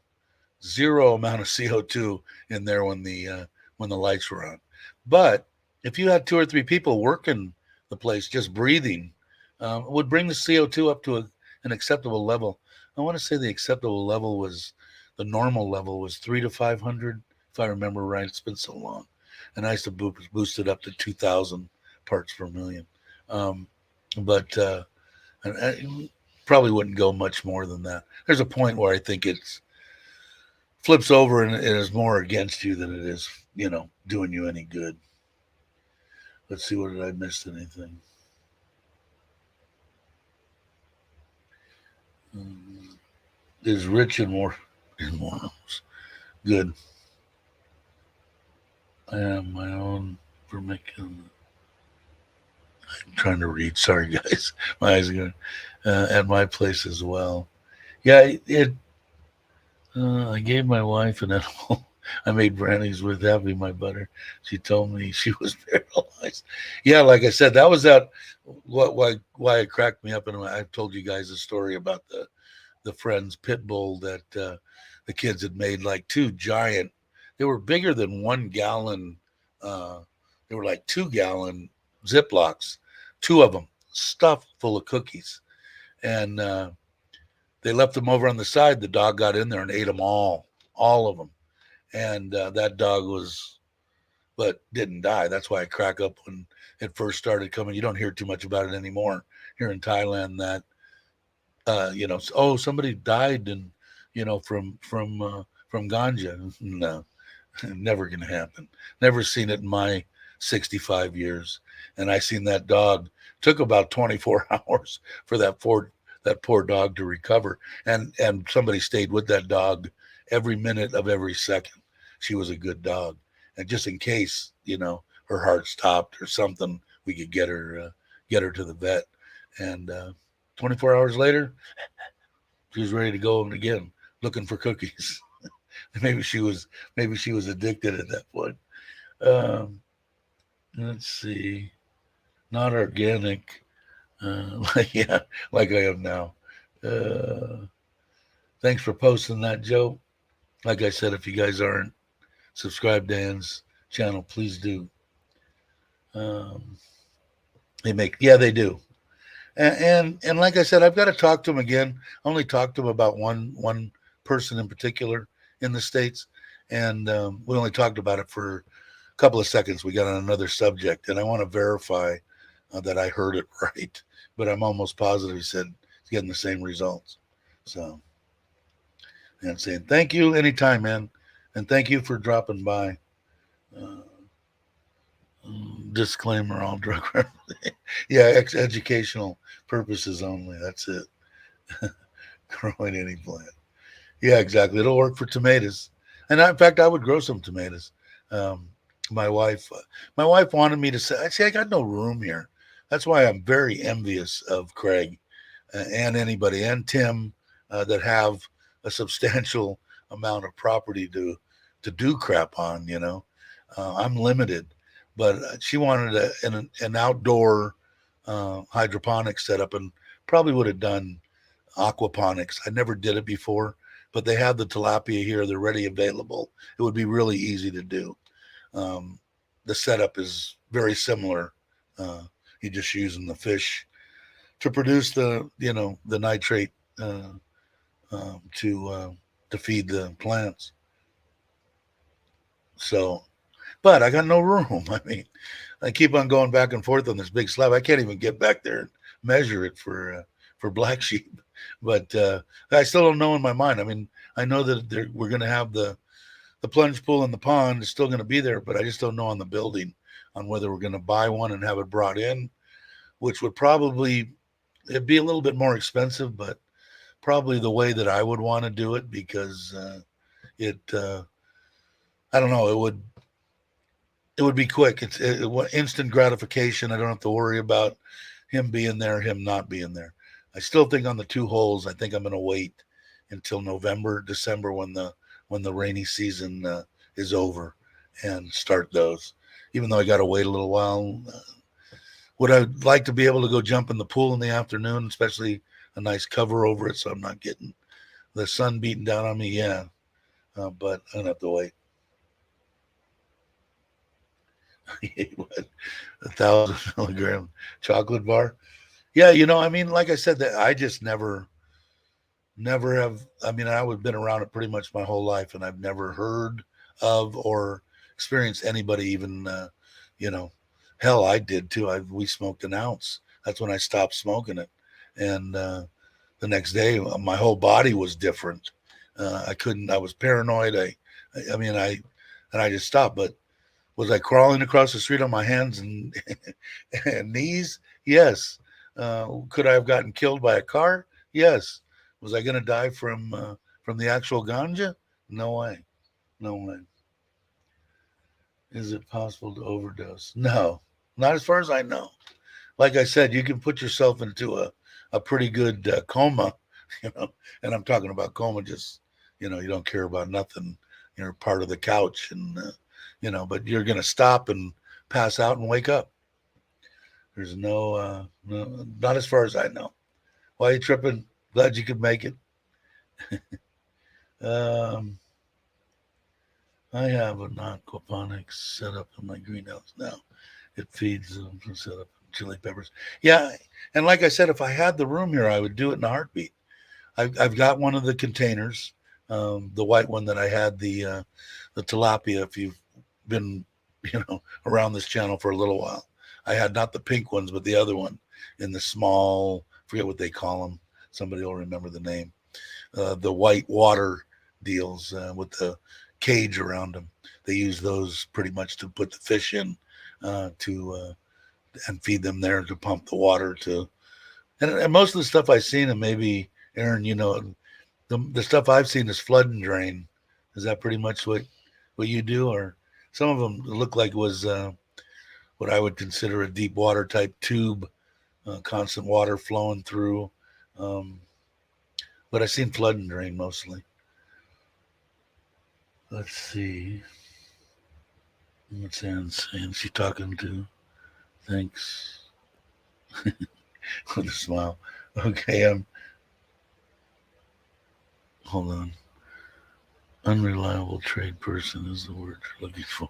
amount of CO2 in there when the lights were on. But if you had 2 or 3 people working the place, just breathing, it would bring the CO2 up to an acceptable level. I want to say the acceptable level was, the normal level was 300 to 500, if I remember right. It's been so long, and I used to boost it up to 2,000 parts per million. But I probably wouldn't go much more than that. There's a point where I think it's flips over and it is more against you than it is, doing you any good. Let's see, what did I miss? Anything? Is rich in morals. Good. I have my own for making. I'm trying to read. Sorry, guys. My eyes are going. At my place as well. Yeah, I gave my wife an edible. I made brownies with heavy my butter. She told me she was paralyzed. Yeah, like I said, that was why it cracked me up. And I've told you guys a story about the friend's pit bull that the kids had made, like 2 giant. They were bigger than 1 gallon. They were like 2-gallon Ziplocs, 2 of them stuffed full of cookies, and they left them over on the side. The dog got in there and ate them all of them. And that dog but didn't die. That's why I crack up when it first started coming. You don't hear too much about it anymore here in Thailand. That somebody died, and from from ganja. No, never going to happen. Never seen it in my 65 years. And I seen that dog. Took about 24 hours for that poor dog to recover. And somebody stayed with that dog every minute of every second. She was a good dog. And just in case, her heart stopped or something, we could get her to the vet. And 24 hours later, she was ready to go again, looking for cookies. maybe she was addicted at that point. Um, let's see, not organic, yeah, like I am now. Uh, Thanks for posting that, Joe. Like I said, if you guys aren't subscribed to Dan's channel, please do. Um, they do. And like I said, I've got to talk to him again. I only talked to him about one person in particular in the States, and we only talked about it for a couple of seconds. We got on another subject, and I want to verify that I heard it right, but I'm almost positive he said he's getting the same results. So, and saying thank you anytime, man, and thank you for dropping by. Uh, Disclaimer: all drug reference. Yeah, educational purposes only. That's it. Growing any plant. Yeah, exactly. It'll work for tomatoes. And in fact, I would grow some tomatoes. Um, my wife wanted me to say, I say, I got no room here. That's why I'm very envious of Craig and anybody and Tim that have a substantial amount of property to do crap on. I'm limited, but she wanted an outdoor hydroponic setup, and probably would have done aquaponics. I never did it before, but they have the tilapia here. They're ready available. It would be really easy to do. The setup is very similar. You're just using the fish to produce the nitrate to feed the plants. So, but I got no room. I mean, I keep on going back and forth on this big slab. I can't even get back there and measure it for black sheep. But I still don't know in my mind. I mean, I know that we're going to have the plunge pool and the pond is still going to be there, but I just don't know on the building on whether we're going to buy one and have it brought in, which would probably it'd be a little bit more expensive, but probably the way that I would want to do it because I don't know, it would be quick. It's instant gratification. I don't have to worry about him being there, him not being there. I still think on the 2 holes, I think I'm going to wait until November, December when the rainy season is over and start those. Even though I got to wait a little while, would I like to be able to go jump in the pool in the afternoon, especially a nice cover over it so I'm not getting the sun beating down on me? Yeah, but I don't have to wait. What, 1,000 milligram chocolate bar? Yeah, I mean, like I said, that I just never have. I mean, I would been around it pretty much my whole life, and I've never heard of or experienced anybody even, hell, I did too. We smoked an ounce. That's when I stopped smoking it, and the next day, my whole body was different. I couldn't. I was paranoid. I mean, I just stopped. But was I crawling across the street on my hands and and knees? Yes. Could I have gotten killed by a car? Yes. Was I going to die from the actual ganja? No way. No way. Is it possible to overdose? No, not as far as I know. Like I said, you can put yourself into a pretty good coma, and I'm talking about coma, just, you don't care about nothing. You're part of the couch and, but you're going to stop and pass out and wake up. There's no, not as far as I know. Why are you tripping? Glad you could make it. I have an aquaponics set up in my greenhouse now. It feeds them set up chili peppers. Yeah, and like I said, if I had the room here, I would do it in a heartbeat. I've got one of the containers, the white one that I had the tilapia. If you've been around this channel for a little while, I had not the pink ones, but the other one in the small. Forget what they call them. Somebody will remember the name. The white water deals with the cage around them. They use those pretty much to put the fish in to and feed them there to pump the water to. And most of the stuff I've seen, and maybe Aaron, the stuff I've seen is flood and drain. Is that pretty much what you do, or some of them look like it was what I would consider a deep water type tube, constant water flowing through. Um, but I've seen flood and drain mostly. Let's see. What's Ann saying? She talking to? Thanks. With a smile. Okay, hold on. Unreliable trade person is the word you're looking for.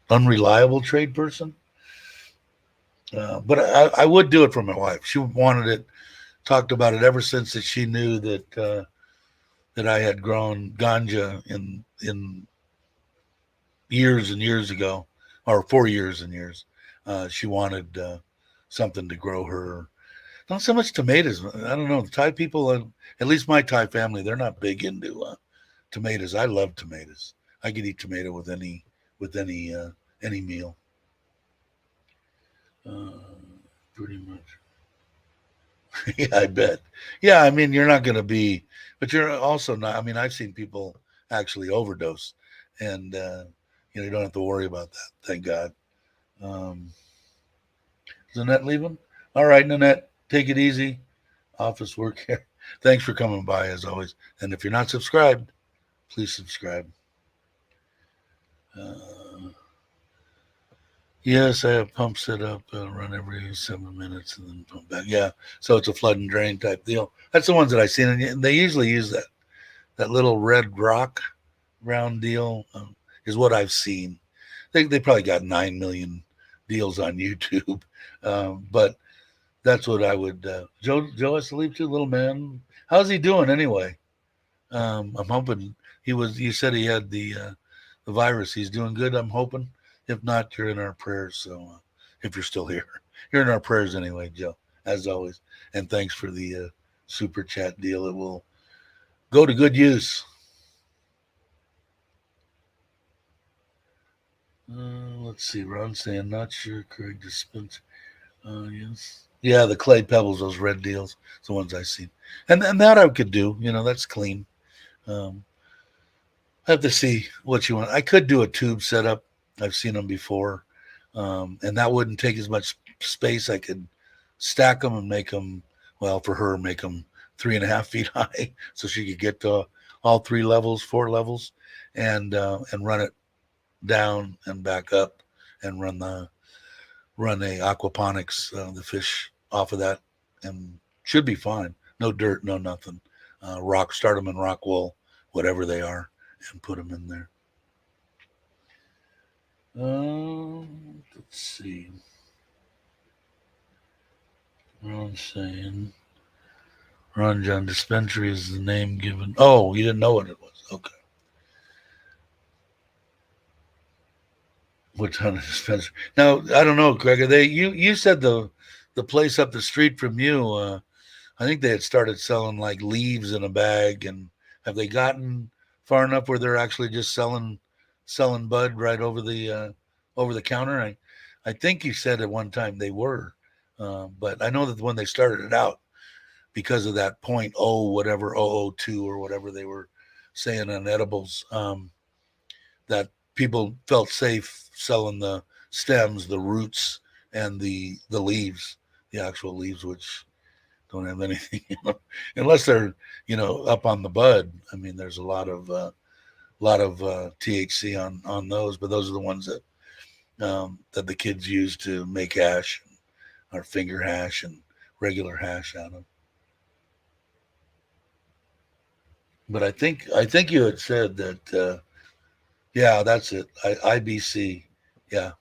Unreliable trade person. But I would do it for my wife. She wanted it, talked about it ever since that she knew that that I had grown ganja in years and years ago, or 4 years and years. She wanted something to grow her. Not so much tomatoes. I don't know. The Thai people, at least my Thai family, they're not big into tomatoes. I love tomatoes. I could eat tomato with any meal. Pretty much. Yeah, I bet. Yeah, I mean, you're not going to be, but you're also not. I mean, I've seen people actually overdose, and you don't have to worry about that. Thank God. Um, is Nanette leaving? All right, Nanette, take it easy. Office work here. Thanks for coming by as always. And if you're not subscribed, please subscribe. Yes, I have pump set up, run every 7 minutes and then pump back. Yeah, so it's a flood and drain type deal. That's the ones that I've seen, and they usually use that little red rock round deal is what I've seen. They probably got 9 million deals on YouTube, but that's what I would. Joe has to leave too, little man. How's he doing anyway? I'm hoping he was. You said he had the virus. He's doing good. I'm hoping. If not, you're in our prayers. So if you're still here, you're in our prayers anyway, Joe, as always. And thanks for the super chat deal. It will go to good use. Let's see. Ron saying, not sure. Craig dispense. Yes. Yeah, the clay pebbles, those red deals, the ones I've seen. And that I could do. That's clean. I have to see what you want. I could do a tube setup. I've seen them before, and that wouldn't take as much space. I could stack them and make them, well, for her, make them 3.5 feet high, so she could get to all 4 levels, and run it down and back up, and run a aquaponics, the fish off of that, and should be fine. No dirt, no nothing. Start them in rock wool, whatever they are, and put them in there. Let's see. Ron saying Ron John Dispensary is the name given. Oh, you didn't know what it was. Okay. What kind of dispensary? Now I don't know, Greg. You said the place up the street from you? I think they had started selling like leaves in a bag, and have they gotten far enough where they're actually just selling bud right over the counter? I think you said at one time they were, but I know that when they started it out, because of that point whatever 002 or whatever they were saying on edibles, that people felt safe selling the stems, the roots, and the leaves, the actual leaves, which don't have anything, unless they're up on the bud. I mean, there's a lot of THC on those, but those are the ones that the kids use to make hash, or finger hash, and regular hash out of. But I think you had said that. Yeah, that's it. IBC. Yeah.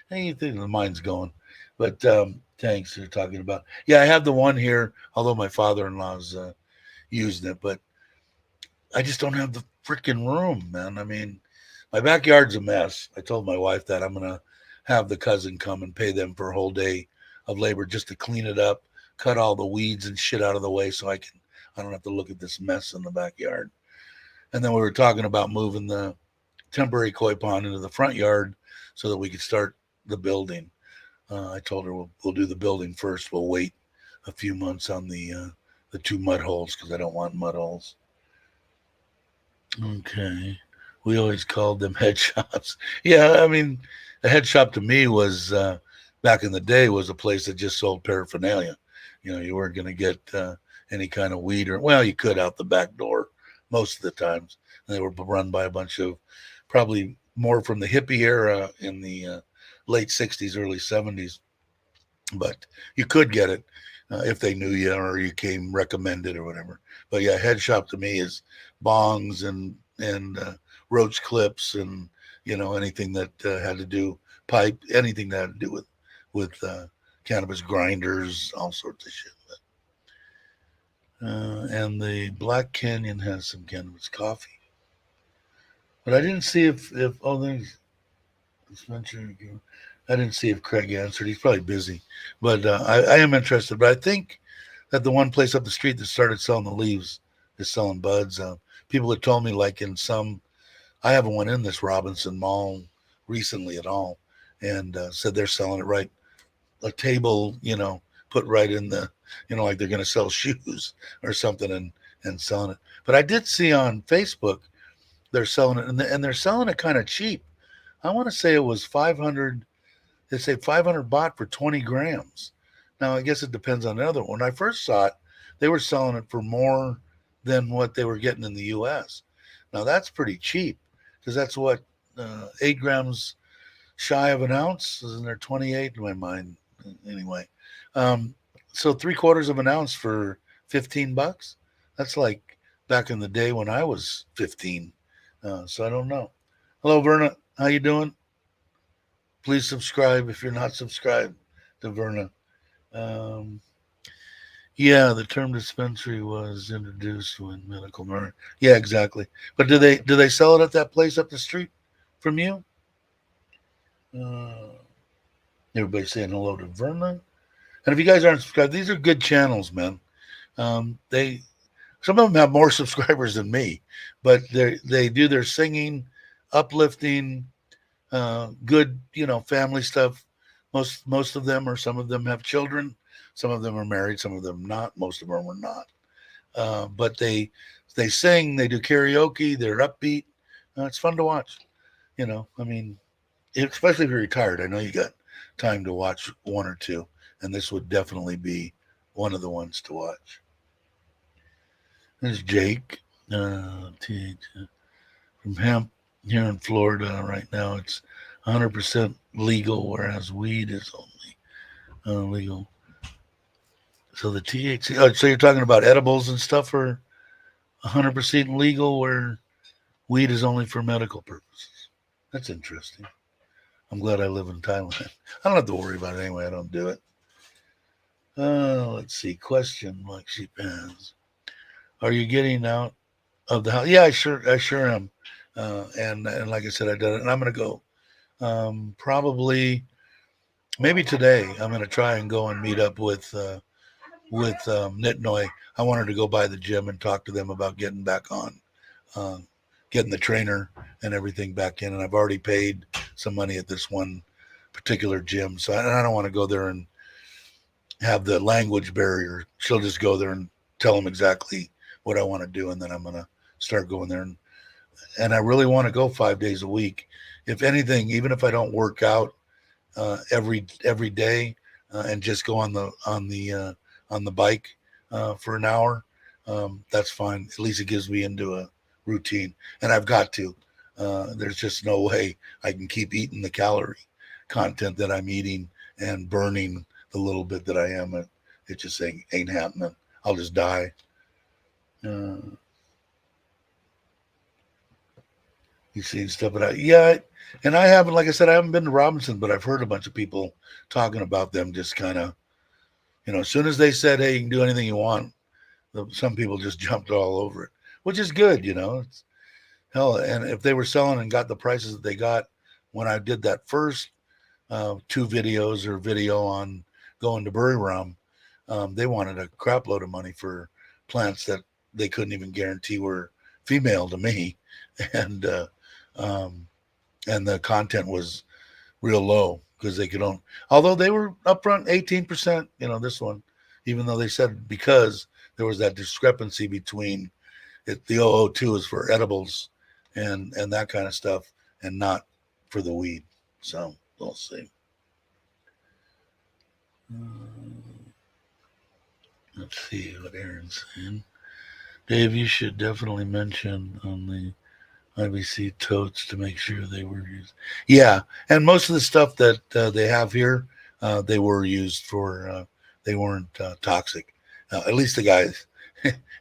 Hey, you think the mind's going, but thanks. You're talking about. Yeah, I have the one here. Although my father-in-law's using it, but I just don't have the freaking room, man. I mean, my backyard's a mess. I told my wife that I'm gonna have the cousin come and pay them for a whole day of labor just to clean it up, cut all the weeds and shit out of the way, so I don't have to look at this mess in the backyard. And then we were talking about moving the temporary koi pond into the front yard so that we could start the building. I told her we'll do the building first. We'll wait a few months on the two mud holes because I don't want mud holes. Okay. We always called them head shops. Yeah, I mean, a head shop to me was back in the day was a place that just sold paraphernalia. You know, you weren't going to get any kind of weed or well, you could out the back door most of the times. And they were run by a bunch of probably more from the hippie era in the late '60s, early '70s. But you could get it if they knew you or you came recommended or whatever. But yeah, head shop to me is bongs and roach clips and anything that had to do pipe, anything that had to do with cannabis grinders, all sorts of shit. And the Black Canyon has some cannabis coffee, but I didn't see if there's dispensary. I didn't see if Craig answered. He's probably busy, but I am interested. But I think that the one place up the street that started selling the leaves is selling buds. People had told me, like in some, I haven't went in this Robinson Mall recently at all, and said they're selling it right, a table, put right in the, like they're going to sell shoes or something and selling it. But I did see on Facebook they're selling it, and they're selling it kind of cheap. I want to say it was 500. They say 500 baht for 20 grams. Now, I guess it depends on the other one. When I first saw it, they were selling it for more than what they were getting in the U.S. Now, that's pretty cheap because that's what, 8 grams shy of an ounce. Isn't there 28 in my mind? Anyway, so 3/4 of an ounce for $15. That's like back in the day when I was 15. So I don't know. Hello, Verna. How you doing? Please subscribe if you're not subscribed to Verna. Yeah, the term dispensary was introduced when medical marijuana. Yeah, exactly. But do they sell it at that place up the street from you? Everybody's saying hello to Verna. And if you guys aren't subscribed, these are good channels, man. They some of them have more subscribers than me, but they do their singing, uplifting, good, family stuff. Most of them, or some of them, have children. Some of them are married. Some of them not. Most of them are not. But they sing. They do karaoke. They're upbeat. It's fun to watch. I mean, especially if you're retired. I know you got time to watch one or two, and this would definitely be one of the ones to watch. There's Jake, from hemp here in Florida right now. It's 100% legal, whereas weed is only legal. So the THC. Oh, so you're talking about edibles and stuff are 100% legal, where weed is only for medical purposes. That's interesting. I'm glad I live in Thailand. I don't have to worry about it anyway. I don't do it. Let's see. Question like she has. Are you getting out of the house? Yeah, I sure am. And like I said, I did it, and I'm gonna go. Probably, maybe today. I'm gonna try and go and meet up with Nitnoy. I wanted to go by the gym and talk to them about getting back on, getting the trainer and everything back in. And I've already paid some money at this one particular gym, so I don't want to go there and have the language barrier. She'll just go there and tell them exactly what I want to do, and then I'm gonna start going there. And I really want to go 5 days a week. If anything, even if I don't work out every day and just go on the bike for an hour, that's fine. At least it gives me into a routine, and I've got to. There's just no way I can keep eating the calorie content that I'm eating and burning the little bit that I am. It just ain't happening. I'll just die. You see stuff, but and I haven't, like I said, I haven't been to Robinson, but I've heard a bunch of people talking about them. Just kind of, as soon as they said, "Hey, you can do anything you want," some people just jumped all over it, which is good. It's hell. And if they were selling and got the prices that they got when I did that first 2 videos or video on going to Buriram, they wanted a crap load of money for plants that they couldn't even guarantee were female to me, and um, and the content was real low because they could own. Although they were upfront 18%, this one, even though they said because there was that discrepancy between the 002 is for edibles and that kind of stuff, and not for the weed. So we'll see. Let's see what Aaron's saying. Dave, you should definitely mention on the IBC totes to make sure they were used. Yeah, and most of the stuff that they have here, they were used for. They weren't toxic, at least the guys,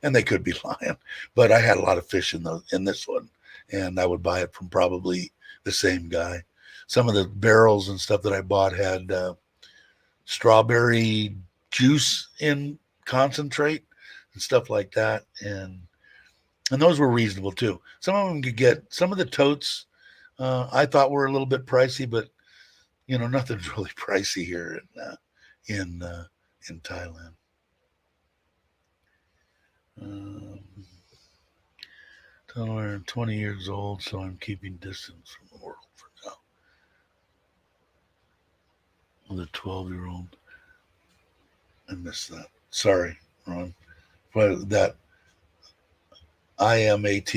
and they could be lying. But I had a lot of fish in this one, and I would buy it from probably the same guy. Some of the barrels and stuff that I bought had strawberry juice in concentrate and stuff like that, and those were reasonable too. Some of them could get some of the totes. I thought were a little bit pricey, but nothing's really pricey here in Thailand. I'm 20 years old, so I'm keeping distance from the world for now. With a 12-year-old, I missed that. Sorry, Ron. But that IMAT,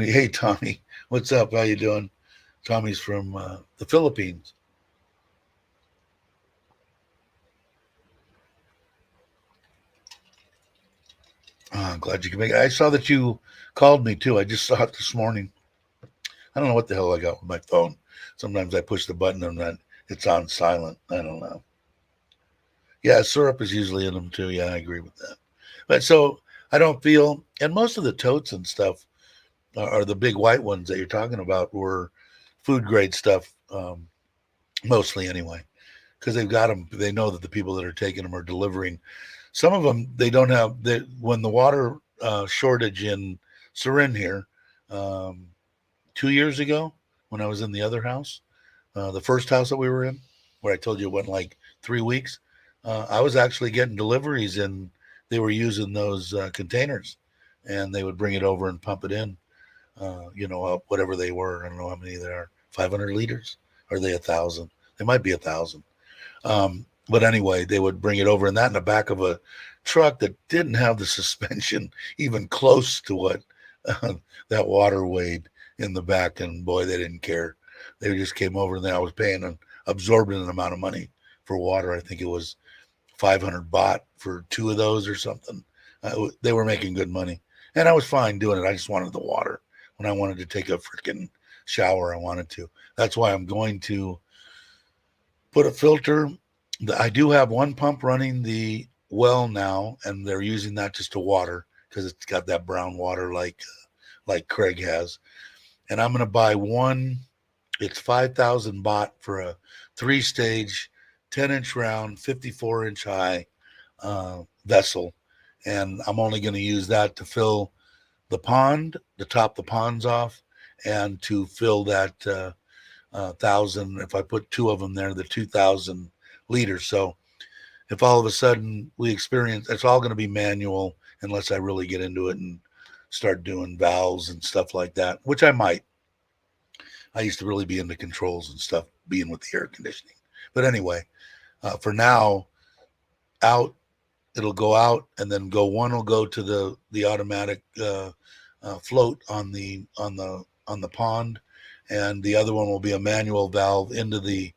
hey Tommy, what's up? How you doing? Tommy's from the Philippines. I'm glad you can make it. I saw that you called me too. I just saw it this morning. I don't know what the hell I got with my phone. Sometimes I push the button and then it's on silent. I don't know. Yeah, syrup is usually in them too. Yeah, I agree with that. But so I don't feel, and most of the totes and stuff are the big white ones that you're talking about were food grade stuff, mostly anyway, because they've got them. They know that the people that are taking them are delivering. Some of them they don't have. When the water shortage in Surin here 2 years ago, when I was in the other house, the first house that we were in, where I told you it went like 3 weeks, I was actually getting deliveries, and they were using those containers, and they would bring it over and pump it in. Whatever they were. I don't know how many there are. 500 liters? Or are they 1,000? They might be 1,000. But anyway, they would bring it over, and that in the back of a truck that didn't have the suspension even close to what that water weighed in the back. And boy, they didn't care. They just came over, and then I was paying an absorbent amount of money for water. I think it was 500 baht for 2 of those or something. They were making good money, and I was fine doing it. I just wanted the water. When I wanted to take a freaking shower, I wanted to. That's why I'm going to put a filter. I do have one pump running the well now, and they're using that just to water because it's got that brown water like Craig has. And I'm going to buy one. It's 5,000 baht for a 3-stage, 10-inch round, 54-inch high vessel, and I'm only going to use that to fill the pond, to top the ponds off, and to fill that 1,000. If I put 2 of them there, the 2,000 liters. So if all of a sudden we experience, it's all going to be manual unless I really get into it and start doing valves and stuff like that, which I might. I used to really be into controls and stuff, being with the air conditioning. But anyway, for now, it'll go out, and then one will go to the automatic float on the pond, and the other one will be a manual valve into the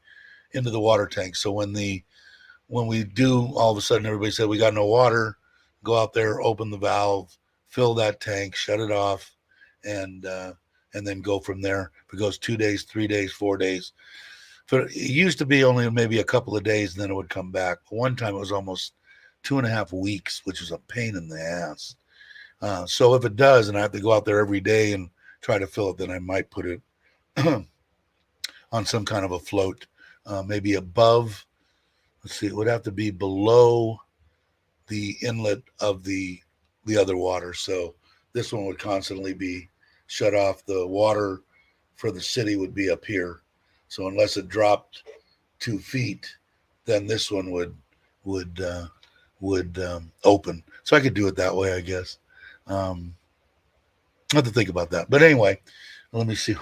water tank. So when we do, all of a sudden everybody said we got no water, go out there, open the valve, fill that tank, shut it off, and then go from there. If it goes 2 days, 3 days, 4 days. It used to be only maybe a couple of days, and then it would come back. But one time it was almost 2.5 weeks, which was a pain in the ass. So if it does, and I have to go out there every day and try to fill it, then I might put it on some kind of a float, maybe above. Let's see, it would have to be below the inlet of the other water. So this one would constantly be shut off. The water for the city would be up here. So unless it dropped 2 feet, then this one would would open. So I could do it that way, I guess. I have to think about that. But anyway, let me see.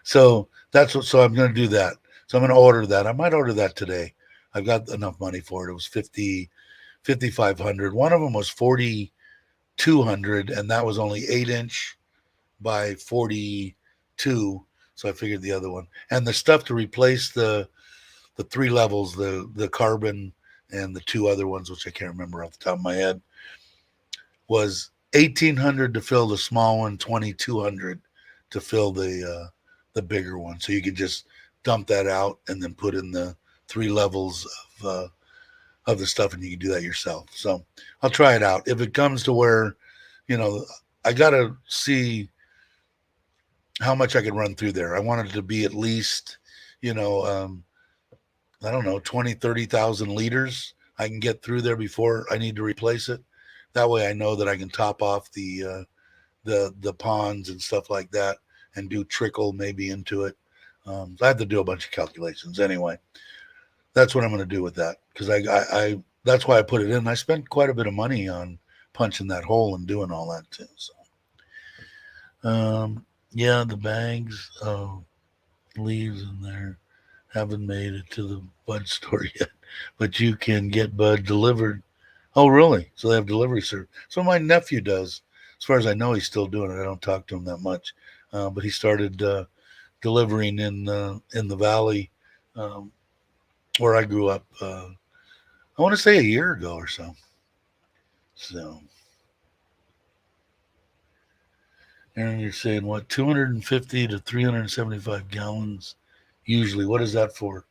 So that's what. So I'm going to do that. So I'm going to order that. I might order that today. I've got enough money for it. It was 5,500. One of them was 4,200, and that was only 8-inch by 42. So I figured the other one and the stuff to replace the three levels, the carbon and the two other ones, which I can't remember off the top of my head, was 1,800 to fill the small one, 2,200 to fill the bigger one. So you could just dump that out and then put in the three levels of the stuff, and you can do that yourself. So I'll try it out. If it comes to where, I gotta see how much I can run through there. I want it to be at least, I don't know, 20, 30,000 liters I can get through there before I need to replace it. That way I know that I can top off the ponds and stuff like that and do trickle maybe into it. I have to do a bunch of calculations anyway. That's what I'm going to do with that, because I that's why I put it in. I spent quite a bit of money on punching that hole and doing all that too. So, yeah, the bags of leaves in there haven't made it to the bud store yet, but you can get bud delivered. Oh, really? So they have delivery service. So my nephew does. As far as I know, he's still doing it. I don't talk to him that much, but he started delivering in the valley where I grew up. I want to say a year ago or so. So, and you're saying what, 250 to 375 gallons usually? What is that for?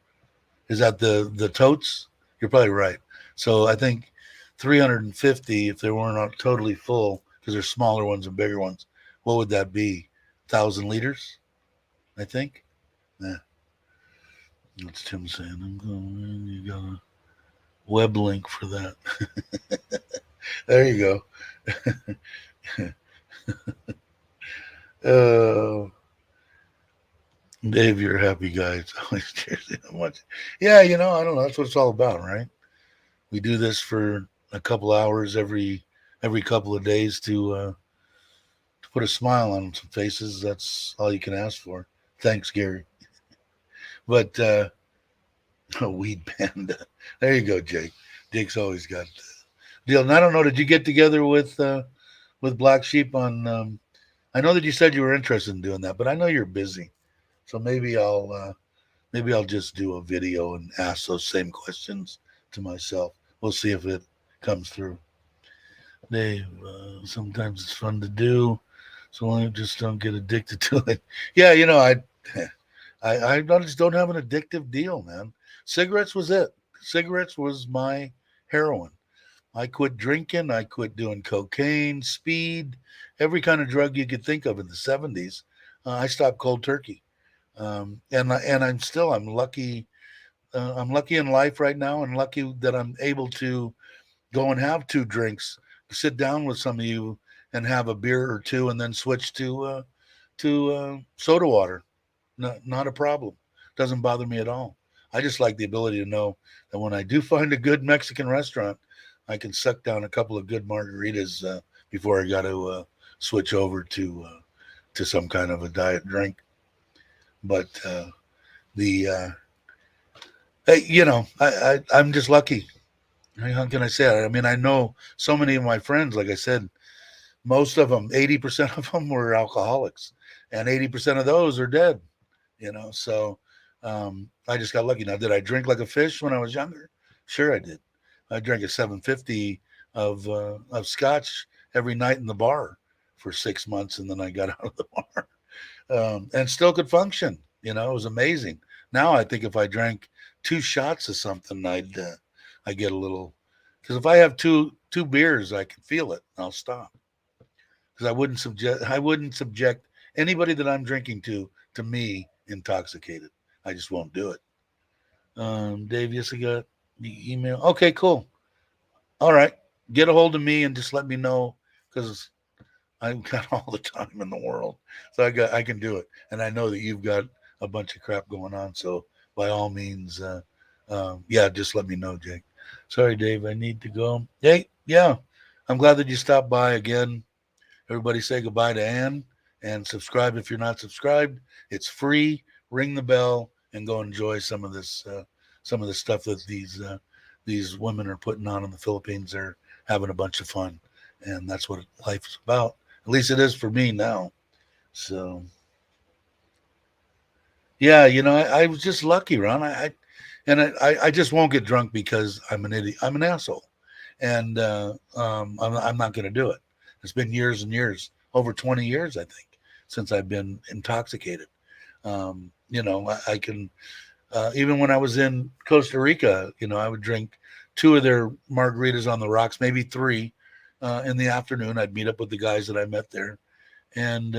Is that the totes? You're probably right. So I think 350, if they weren't totally full, because there's smaller ones and bigger ones, what would that be? 1,000 liters, I think. Yeah. That's Tim saying. I'm going. You got a web link for that. There you go. Dave, you're a happy guy. It's always cheers so much. Yeah, I don't know. That's what it's all about, right? We do this for a couple hours every couple of days to put a smile on some faces. That's all you can ask for. Thanks, Gary. But Weed Panda. There you go, Jake. Jake's always got the deal. And I don't know. Did you get together with Black Sheep on? I know that you said you were interested in doing that, but I know you're busy. So maybe I'll just do a video and ask those same questions to myself. We'll see if it comes through. Dave, sometimes it's fun to do, so I just don't get addicted to it. Yeah, I just don't have an addictive deal, man. Cigarettes was it. Cigarettes was my heroin. I quit drinking. I quit doing cocaine, speed, every kind of drug you could think of in the 70s. I stopped cold turkey. And I'm lucky. I'm lucky in life right now, and lucky that I'm able to go and have two drinks, sit down with some of you, and have a beer or two, and then switch to soda water. Not a problem. Doesn't bother me at all. I just like the ability to know that when I do find a good Mexican restaurant, I can suck down a couple of good margaritas before I got to switch over to some kind of a diet drink. But I'm just lucky. How can I say it? I mean, I know so many of my friends. Like I said, most of them, 80% of them were alcoholics, and 80% of those are dead. So I just got lucky. Now, did I drink like a fish when I was younger? Sure, I did. I drank a 750 of scotch every night in the bar for 6 months, and then I got out of the bar. And still could function. It was amazing. Now I think if I drank 2 shots of something, I get a little, because if I have two beers, I can feel it. And I'll stop, because I wouldn't subject anybody that I'm drinking to me intoxicated. I just won't do it. Dave, yes, I got the email. Okay, cool. All right, get a hold of me and just let me know, because I've got all the time in the world, so I can do it, and I know that you've got a bunch of crap going on. So by all means, yeah, just let me know, Jake. Sorry, Dave. I need to go. Hey, yeah. I'm glad that you stopped by again. Everybody say goodbye to Ann and subscribe if you're not subscribed. It's free. Ring the bell and go enjoy some of the stuff that these women are putting on in the Philippines. They're having a bunch of fun, and that's what life is about. At least it is for me now. So yeah, I was just lucky, Ron. I just won't get drunk because I'm an idiot. I'm an asshole, and I'm not going to do it. It's been years and years, over 20 years, I think, since I've been intoxicated. I can even when I was in Costa Rica, I would drink two of their margaritas on the rocks, maybe three, in the afternoon. I'd meet up with the guys that I met there, and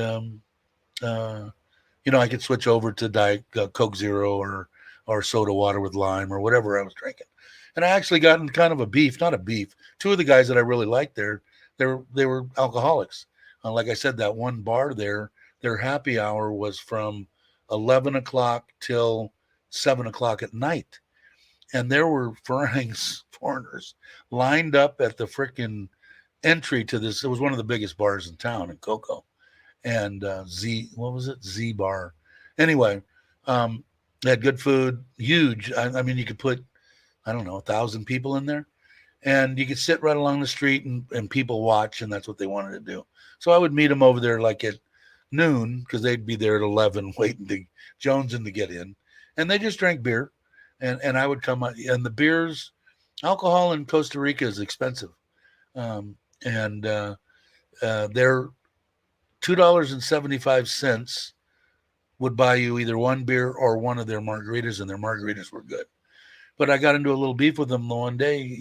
uh, I could switch over to Diet Coke Zero or soda water with lime or whatever I was drinking. And I actually got in kind of a beef, not a beef. Two of the guys that I really liked there, they were alcoholics. Like I said, that one bar there, their happy hour was from 11 o'clock till 7 o'clock at night, and there were foreigners lined up at the freaking entry to this. It was one of the biggest bars in town in Coco, and what was it? Z Bar. Anyway, they had good food, huge. I mean, you could put, I don't know, 1,000 people in there, and you could sit right along the street and people watch, and that's what they wanted to do. So I would meet them over there like at noon because they'd be there at 11 waiting to Jones and to get in, and they just drank beer, and I would come out, and the beers, alcohol in Costa Rica is expensive, and they're $2.75 would buy you either one beer or one of their margaritas, and their margaritas were good. But I got into a little beef with them the one day,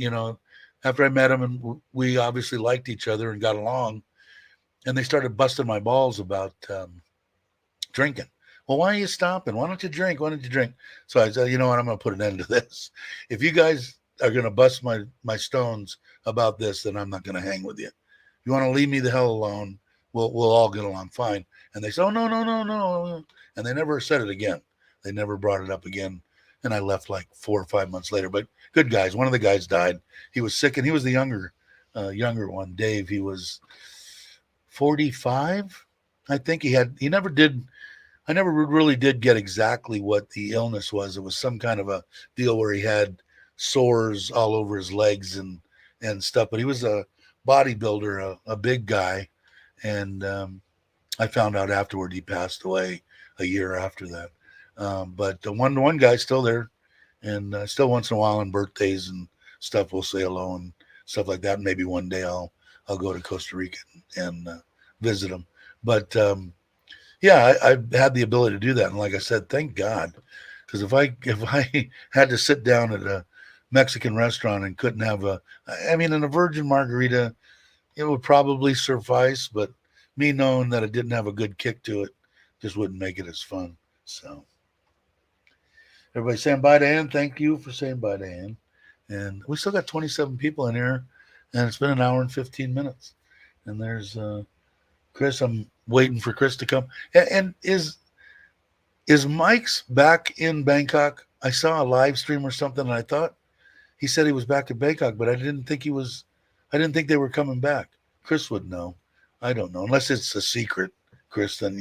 after I met them, and we obviously liked each other and got along, and they started busting my balls about drinking. Well, why are you stopping? Why don't you drink? Why don't you drink? So I said, you know what? I'm going to put an end to this. If you guys are going to bust my stones about this, then I'm not going to hang with you. You want to leave me the hell alone? We'll all get along fine. And they said, oh, no, no, no, no. And they never said it again. They never brought it up again. And I left like 4 or 5 months later. But good guys. One of the guys died. He was sick, and he was the younger one, Dave. He was 45. I think he never did. I never really did get exactly what the illness was. It was some kind of a deal where he had sores all over his legs and stuff. But he was a bodybuilder, a big guy, and I found out afterward he passed away a year after that. But the one guy's still there, and still once in a while on birthdays and stuff we'll say hello and stuff like that. Maybe one day I'll go to Costa Rica and visit him. But yeah, I had the ability to do that, and like I said, thank God, because if I had to sit down at a Mexican restaurant and couldn't have and a virgin margarita, it would probably suffice, but me knowing that it didn't have a good kick to it just wouldn't make it as fun. So everybody saying bye to Ann. Thank you for saying bye to Ann. And we still got 27 people in here, and it's been an hour and 15 minutes. And there's Chris. I'm waiting for Chris to come. And is Mike's back in Bangkok? I saw a live stream or something, and I thought he said he was back in Bangkok, but I didn't think he was. I didn't think they were coming back. Chris would know. I don't know, unless it's a secret, Chris. Then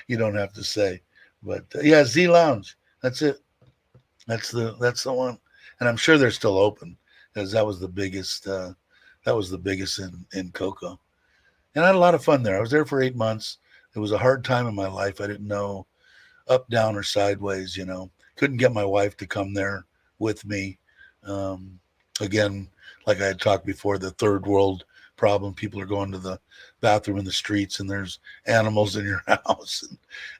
you don't have to say. But yeah, Z Lounge. That's it. That's the one. And I'm sure they're still open, because that was the biggest. That was the biggest in Coco. And I had a lot of fun there. I was there for 8 months. It was a hard time in my life. I didn't know up, down, or sideways. Couldn't get my wife to come there with me. Again, like I had talked before, the third world problem. People are going to the bathroom in the streets, and there's animals in your house.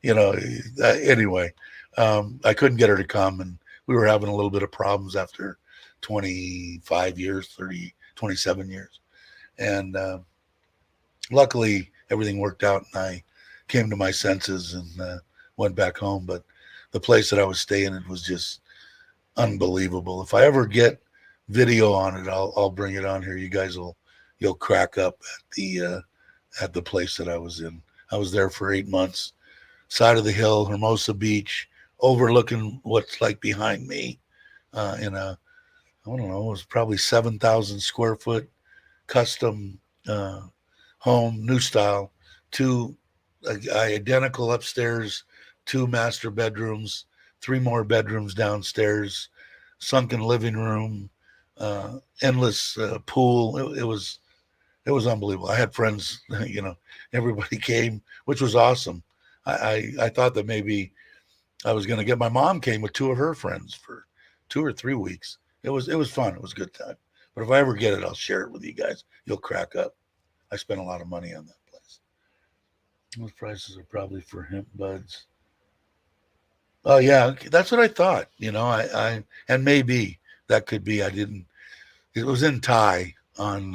And, anyway, I couldn't get her to come, and we were having a little bit of problems after 25 years, 30, 27 years. And luckily, everything worked out, and I came to my senses and went back home. But the place that I was staying at was just unbelievable. If I ever get video on it, I'll bring it on here. You guys you'll crack up at the place that I was in. I was there for 8 months, side of the hill, Hermosa Beach, overlooking what's like behind me, in a I don't know, it was probably 7,000 square foot custom home, new style, two identical upstairs, two master bedrooms, three more bedrooms downstairs, sunken living room, endless pool. It was unbelievable. I had friends, everybody came, which was awesome. I thought that maybe I was going to get, my mom came with two of her friends for 2 or 3 weeks. It was fun. It was a good time. But if I ever get it, I'll share it with you guys. You'll crack up. I spent a lot of money on that place. Those prices are probably for hemp buds. Oh yeah, that's what I thought. And maybe that could be. I didn't. It was in Thai on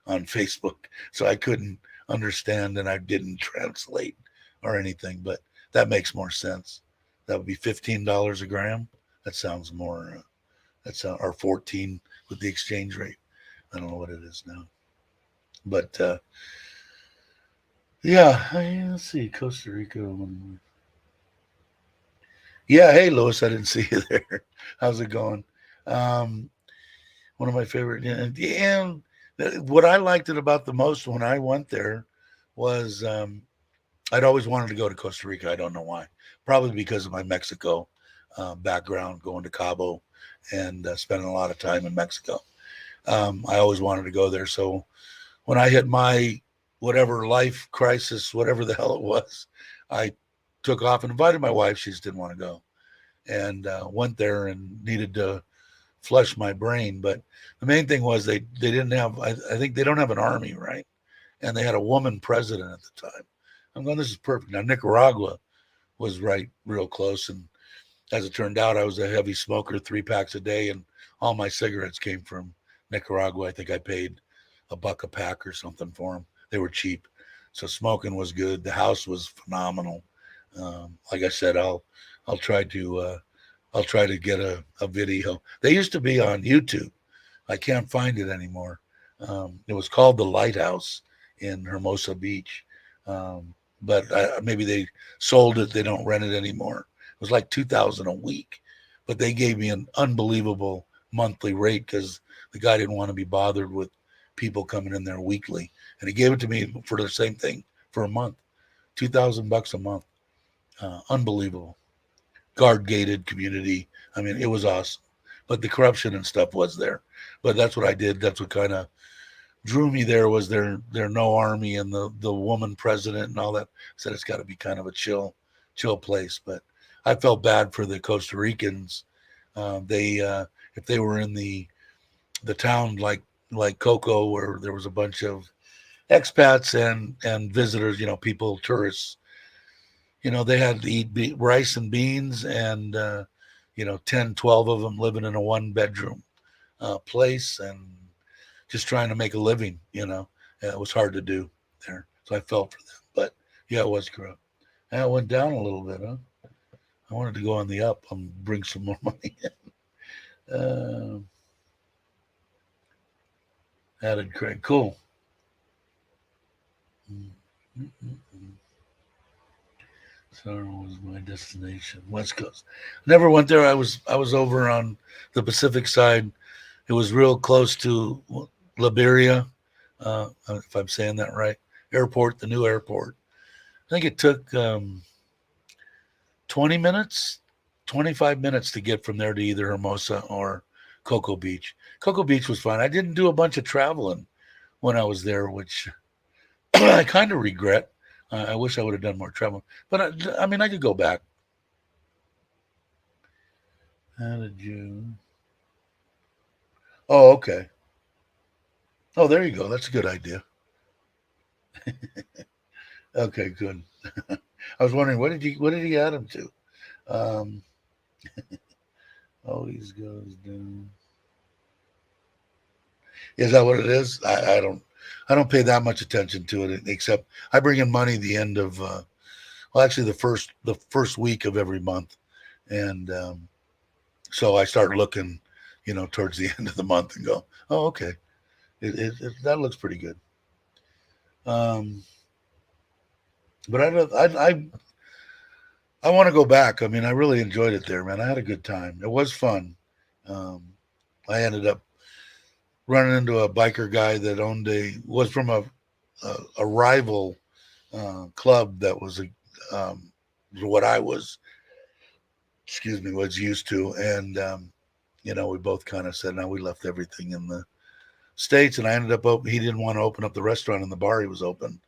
Facebook, so I couldn't understand, and I didn't translate or anything. But that makes more sense. That would be $15 a gram. That sounds more. Or 14 with the exchange rate. I don't know what it is now, but yeah. Let's see, Costa Rica. Yeah, hey Louis, I didn't see you there. How's it going? Um, One of my favorite, and what I liked it about the most when I went there was I'd always wanted to go to Costa Rica. I don't know why. Probably because of my Mexico background, going to Cabo and spending a lot of time in Mexico. I always wanted to go there. So when I hit my whatever life crisis, whatever the hell it was, I took off and invited my wife. She just didn't want to go, and went there and needed to flush my brain. But the main thing was they didn't have. I think they don't have an army, right? And they had a woman president at the time. I'm going, this is perfect. Now Nicaragua was right real close, and as it turned out, I was a heavy smoker, 3 packs a day, and all my cigarettes came from Nicaragua. I think I paid $1 a pack or something for them. They were cheap, so smoking was good. The house was phenomenal. Like I said, I'll try to I'll try to get a video. They used to be on YouTube. I can't find it anymore. It was called The Lighthouse in Hermosa Beach, but maybe they sold it. They don't rent it anymore. It was like 2,000 a week, but they gave me an unbelievable monthly rate because the guy didn't want to be bothered with people coming in there weekly, and he gave it to me for the same thing for a month, $2,000 a month. Unbelievable. Guard gated community. I mean, it was awesome, but the corruption and stuff was there. But that's what I did. That's what kind of drew me there, was their no army and the woman president and all that. I said it's got to be kind of a chill place. But I felt bad for the Costa Ricans. They if they were in the town like Coco, where there was a bunch of expats and visitors, people, tourists. They had to eat rice and beans, and 10, 12 of them living in a one-bedroom place and just trying to make a living. It was hard to do there. So I felt for them. But yeah, it was corrupt. And it went down a little bit, huh? I wanted to go on the up and bring some more money in. Added Craig. Cool. Sorrow was my destination. West Coast. Never went there. I was over on the Pacific side. It was real close to Liberia, if I'm saying that right. Airport, the new airport. I think it took 20 minutes, 25 minutes to get from there to either Hermosa or Cocoa Beach. Cocoa Beach was fun. I didn't do a bunch of traveling when I was there, which I kind of regret. I wish I would have done more traveling, but I mean, I could go back. How did you? Oh, okay. Oh, there you go. That's a good idea. Okay, good. I was wondering what did he add him to? Um, always goes down. Is that what it is? I don't pay that much attention to it, except I bring in money the end of well, actually the first week of every month, and so I start looking, towards the end of the month and go, oh, okay, that looks pretty good. Um, but I want to go back. I mean, I really enjoyed it there, man. I had a good time. It was fun. Um, I ended up running into a biker guy that was from a rival club that was what I was, was used to. And, we both kind of said, no, we left everything in the States. And I ended up, he didn't want to open up the restaurant in the bar he was open.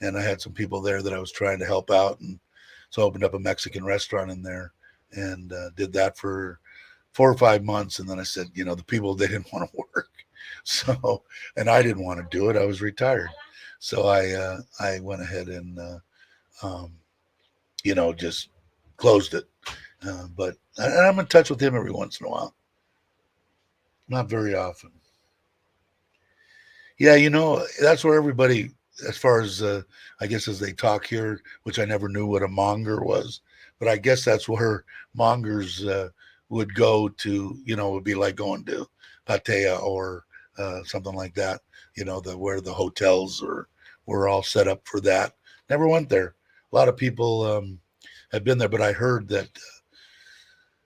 And I had some people there that I was trying to help out. And so I opened up a Mexican restaurant in there and did that for 4 or 5 months. And then I said, the people, they didn't want to work. So, and I didn't want to do it. I was retired. So I went ahead and, just closed it. But I'm in touch with him every once in a while. Not very often. Yeah, that's where everybody, as far as, I guess as they talk here, which I never knew what a monger was, but I guess that's where mongers would go to, would be like going to Pattaya or something like that, where the hotels were all set up for that. Never went there. A lot of people have been there, but I heard that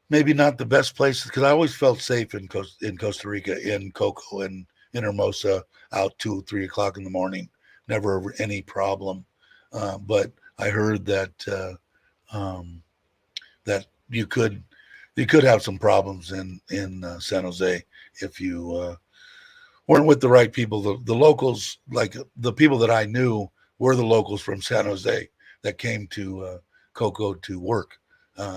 maybe not the best places, because I always felt safe in Costa Rica, in Coco and in Hermosa, out 2 or 3 o'clock in the morning, never any problem. But I heard that that you could have some problems in San Jose if you weren't with the right people. The locals, like the people that I knew, were the locals from San Jose that came to Coco to work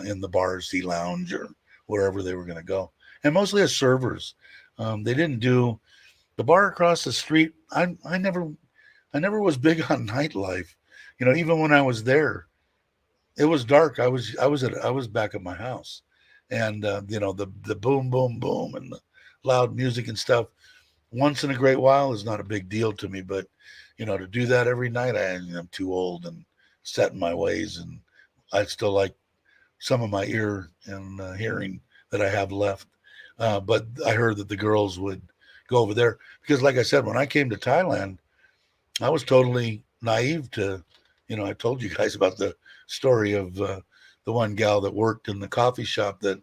in the bars, the lounge, or wherever they were going to go, and mostly as servers. They didn't do the bar across the street. I never was big on nightlife. Even when I was there, it was dark. I was back at my house, and the boom boom boom and the loud music and stuff once in a great while is not a big deal to me. But to do that every night, I'm too old and set in my ways, and I still like some of my ear and hearing that I have left. But I heard that the girls would go over there because, like I said, when I came to Thailand, I was totally naive to, I told you guys about the story of the one gal that worked in the coffee shop that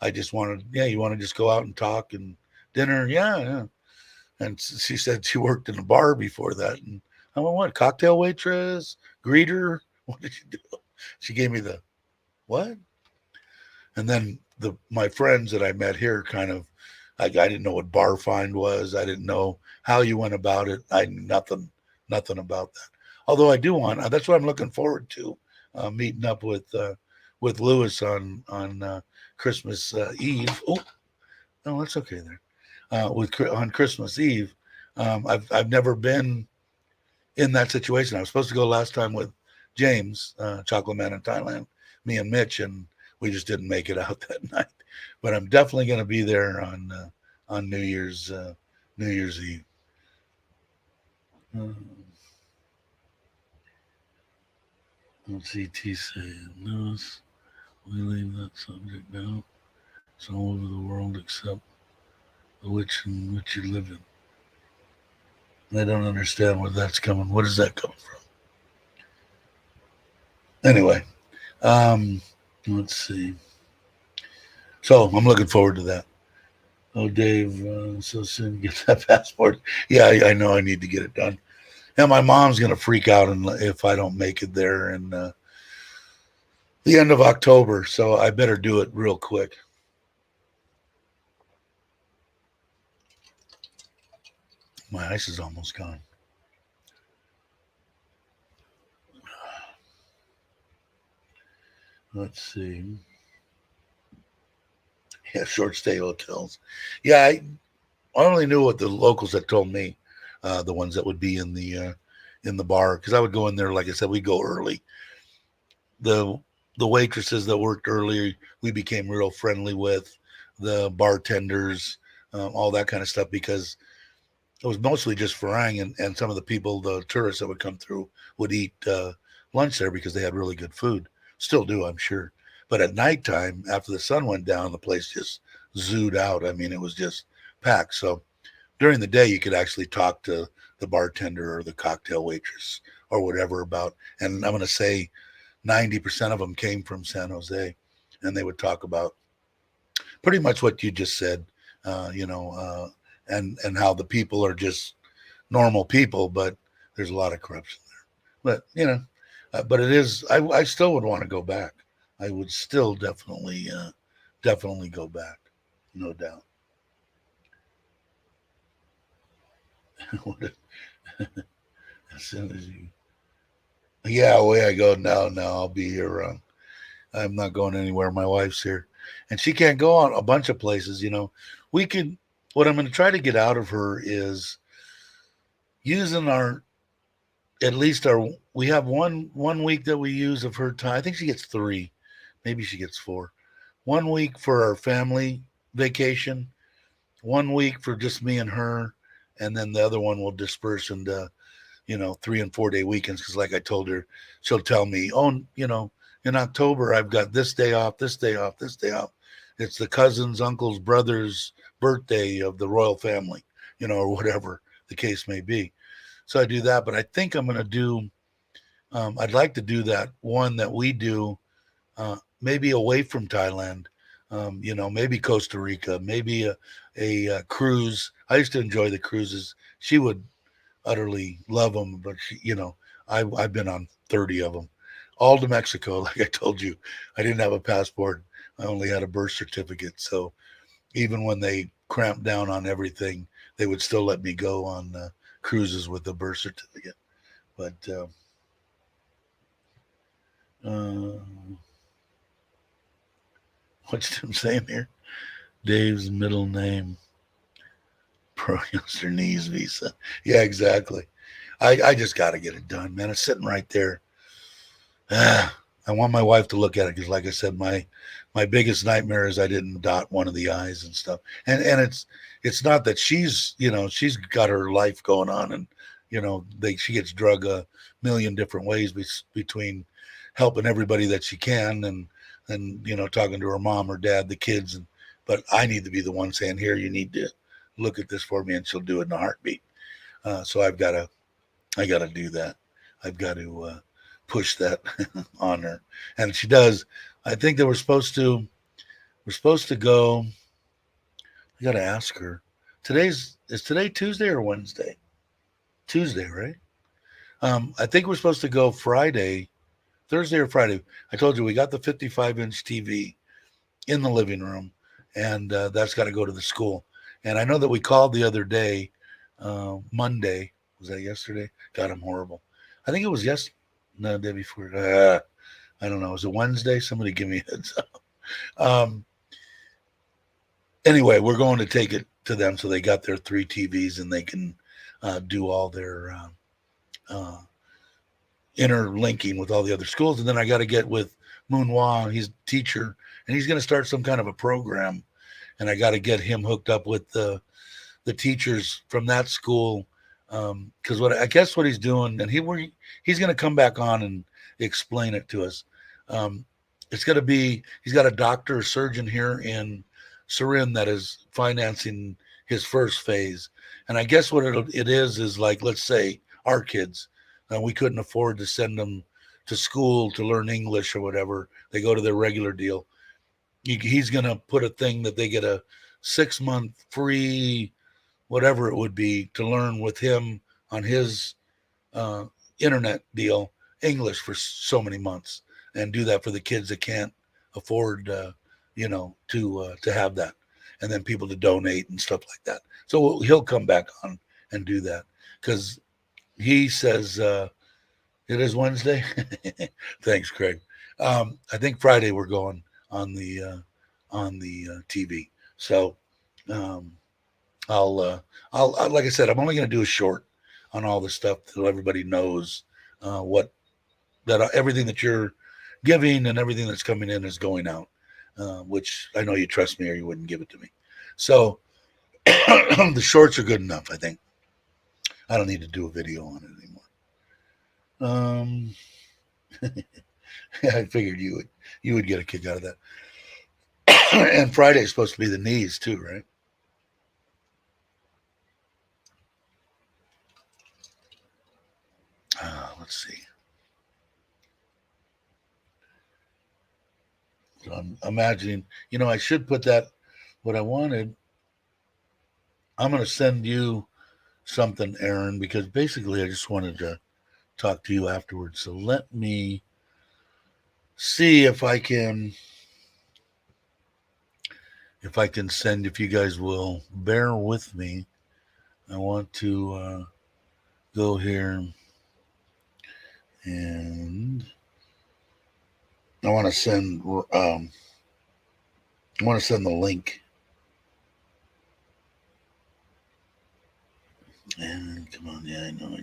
I just wanted. Yeah, you want to just go out and talk and dinner? Yeah. And she said she worked in a bar before that. And I went, what? Cocktail waitress, greeter? What did you do? She gave me the what? And then my friends that I met here kind of, I didn't know what bar find was. I didn't know how you went about it. I knew nothing about that. Although I do want, that's what I'm looking forward to, meeting up with Lewis on Christmas Eve. Oh, no, that's okay there. On Christmas Eve, I've never been in that situation. I was supposed to go last time with James, Chocolate Man in Thailand, me and Mitch, and we just didn't make it out that night. But I'm definitely going to be there on New Year's Eve. Let's see, T saying, Lewis, we leave that subject now. It's all over the world except the which in which you live in. I don't understand where that's coming. What is that coming from? Anyway, let's see. So I'm looking forward to that. Oh, Dave, so soon get that passport. Yeah, I know I need to get it done. And my mom's going to freak out if I don't make it there in the end of October. So I better do it real quick. My ice is almost gone. Let's see. Yeah, short stay hotels. Yeah, I only knew what the locals had told me, the ones that would be in the bar, because I would go in there. Like I said, we go early. The waitresses that worked earlier, we became real friendly with. The bartenders, all that kind of stuff, because it was mostly just Farang and some of the people, the tourists that would come through, would eat lunch there because they had really good food. Still do, I'm sure. But at nighttime, after the sun went down, the place just zoomed out. I mean, it was just packed. So during the day, you could actually talk to the bartender or the cocktail waitress or whatever about, and I'm going to say 90% of them came from San Jose, and they would talk about pretty much what you just said. and how the people are just normal people, but there's a lot of corruption there. But but it is. I still would want to go back. I would still definitely go back, no doubt. As soon as you, yeah, away I go now. Now I'll be here. I'm not going anywhere. My wife's here, and she can't go on a bunch of places. We could. What I'm going to try to get out of her is using our at least our. We have one week that we use of her time. I think she gets 3, maybe she gets 4. 1 week for our family vacation, 1 week for just me and her, and then the other one will disperse into 3 and 4 day weekends. Because like I told her, she'll tell me, oh, in October I've got this day off, this day off, this day off. It's the cousins, uncles, brothers' birthday of the royal family, or whatever the case may be. So I do that, but I think I'm going to do. I'd like to do that one that we do, maybe away from Thailand. Maybe Costa Rica, maybe a cruise. I used to enjoy the cruises. She would utterly love them, but I've been on 30 of them, all to Mexico. Like I told you, I didn't have a passport. I only had a birth certificate. So even when they cramped down on everything, they would still let me go on cruises with a birth certificate. But uh, what's Tim saying here? Dave's middle name, pro youngster knees visa. Yeah, exactly. I just got to get it done, man. It's sitting right there. I want my wife to look at it because, like I said, my biggest nightmare is I didn't dot one of the I's and stuff. And it's not that she's got her life going on, and she gets drug a million different ways between helping everybody that she can and talking to her mom or dad, the kids, but I need to be the one saying, here, you need to look at this for me, and she'll do it in a heartbeat. So I got to do that. I've got to push that on her, and she does. I think that we're supposed to go. I got to ask her. Is today Tuesday or Wednesday? Tuesday, right? I think we're supposed to go Friday, Thursday or Friday. I told you we got the 55-inch TV in the living room, and that's got to go to the school. And I know that we called the other day, Monday. Was that yesterday? God, I'm horrible. I think it was no, the day before. I don't know. Was it Wednesday? Somebody give me a heads up. Um, anyway, we're going to take it to them so they got their 3 TVs and they can do all their interlinking with all the other schools. And then I got to get with Moon Wah. He's a teacher, and he's going to start some kind of a program. And I got to get him hooked up with the teachers from that school, because what I guess what he's doing, and he's going to come back on and explain it to us. It's going to be he's got a doctor, a surgeon here in Surin that is financing his first phase, and I guess what it is like, let's say our kids, we couldn't afford to send them to school to learn English or whatever. They go to their regular deal. He's going to put a thing that they get a 6-month free whatever it would be to learn with him on his uh, internet deal English for so many months, and do that for the kids that can't afford, to have that, and then people to donate and stuff like that. So he'll come back on and do that because he says it is Wednesday. Thanks, Craig. I think Friday we're going on the TV. So um, I'll like I said, I'm only going to do a short on all the stuff so everybody knows what that everything that you're giving and everything that's coming in is going out, which I know you trust me or you wouldn't give it to me. So the shorts are good enough, I think. I don't need to do a video on it anymore. I figured you would get a kick out of that. And Friday is supposed to be the knees too, right? Let's see. So I'm imagining, I should put that what I wanted. I'm going to send you something, Aaron, because basically I just wanted to talk to you afterwards. So let me see if I can send, if you guys will bear with me. I want to go here and I want to send I want to send the link. And come on, yeah, I know.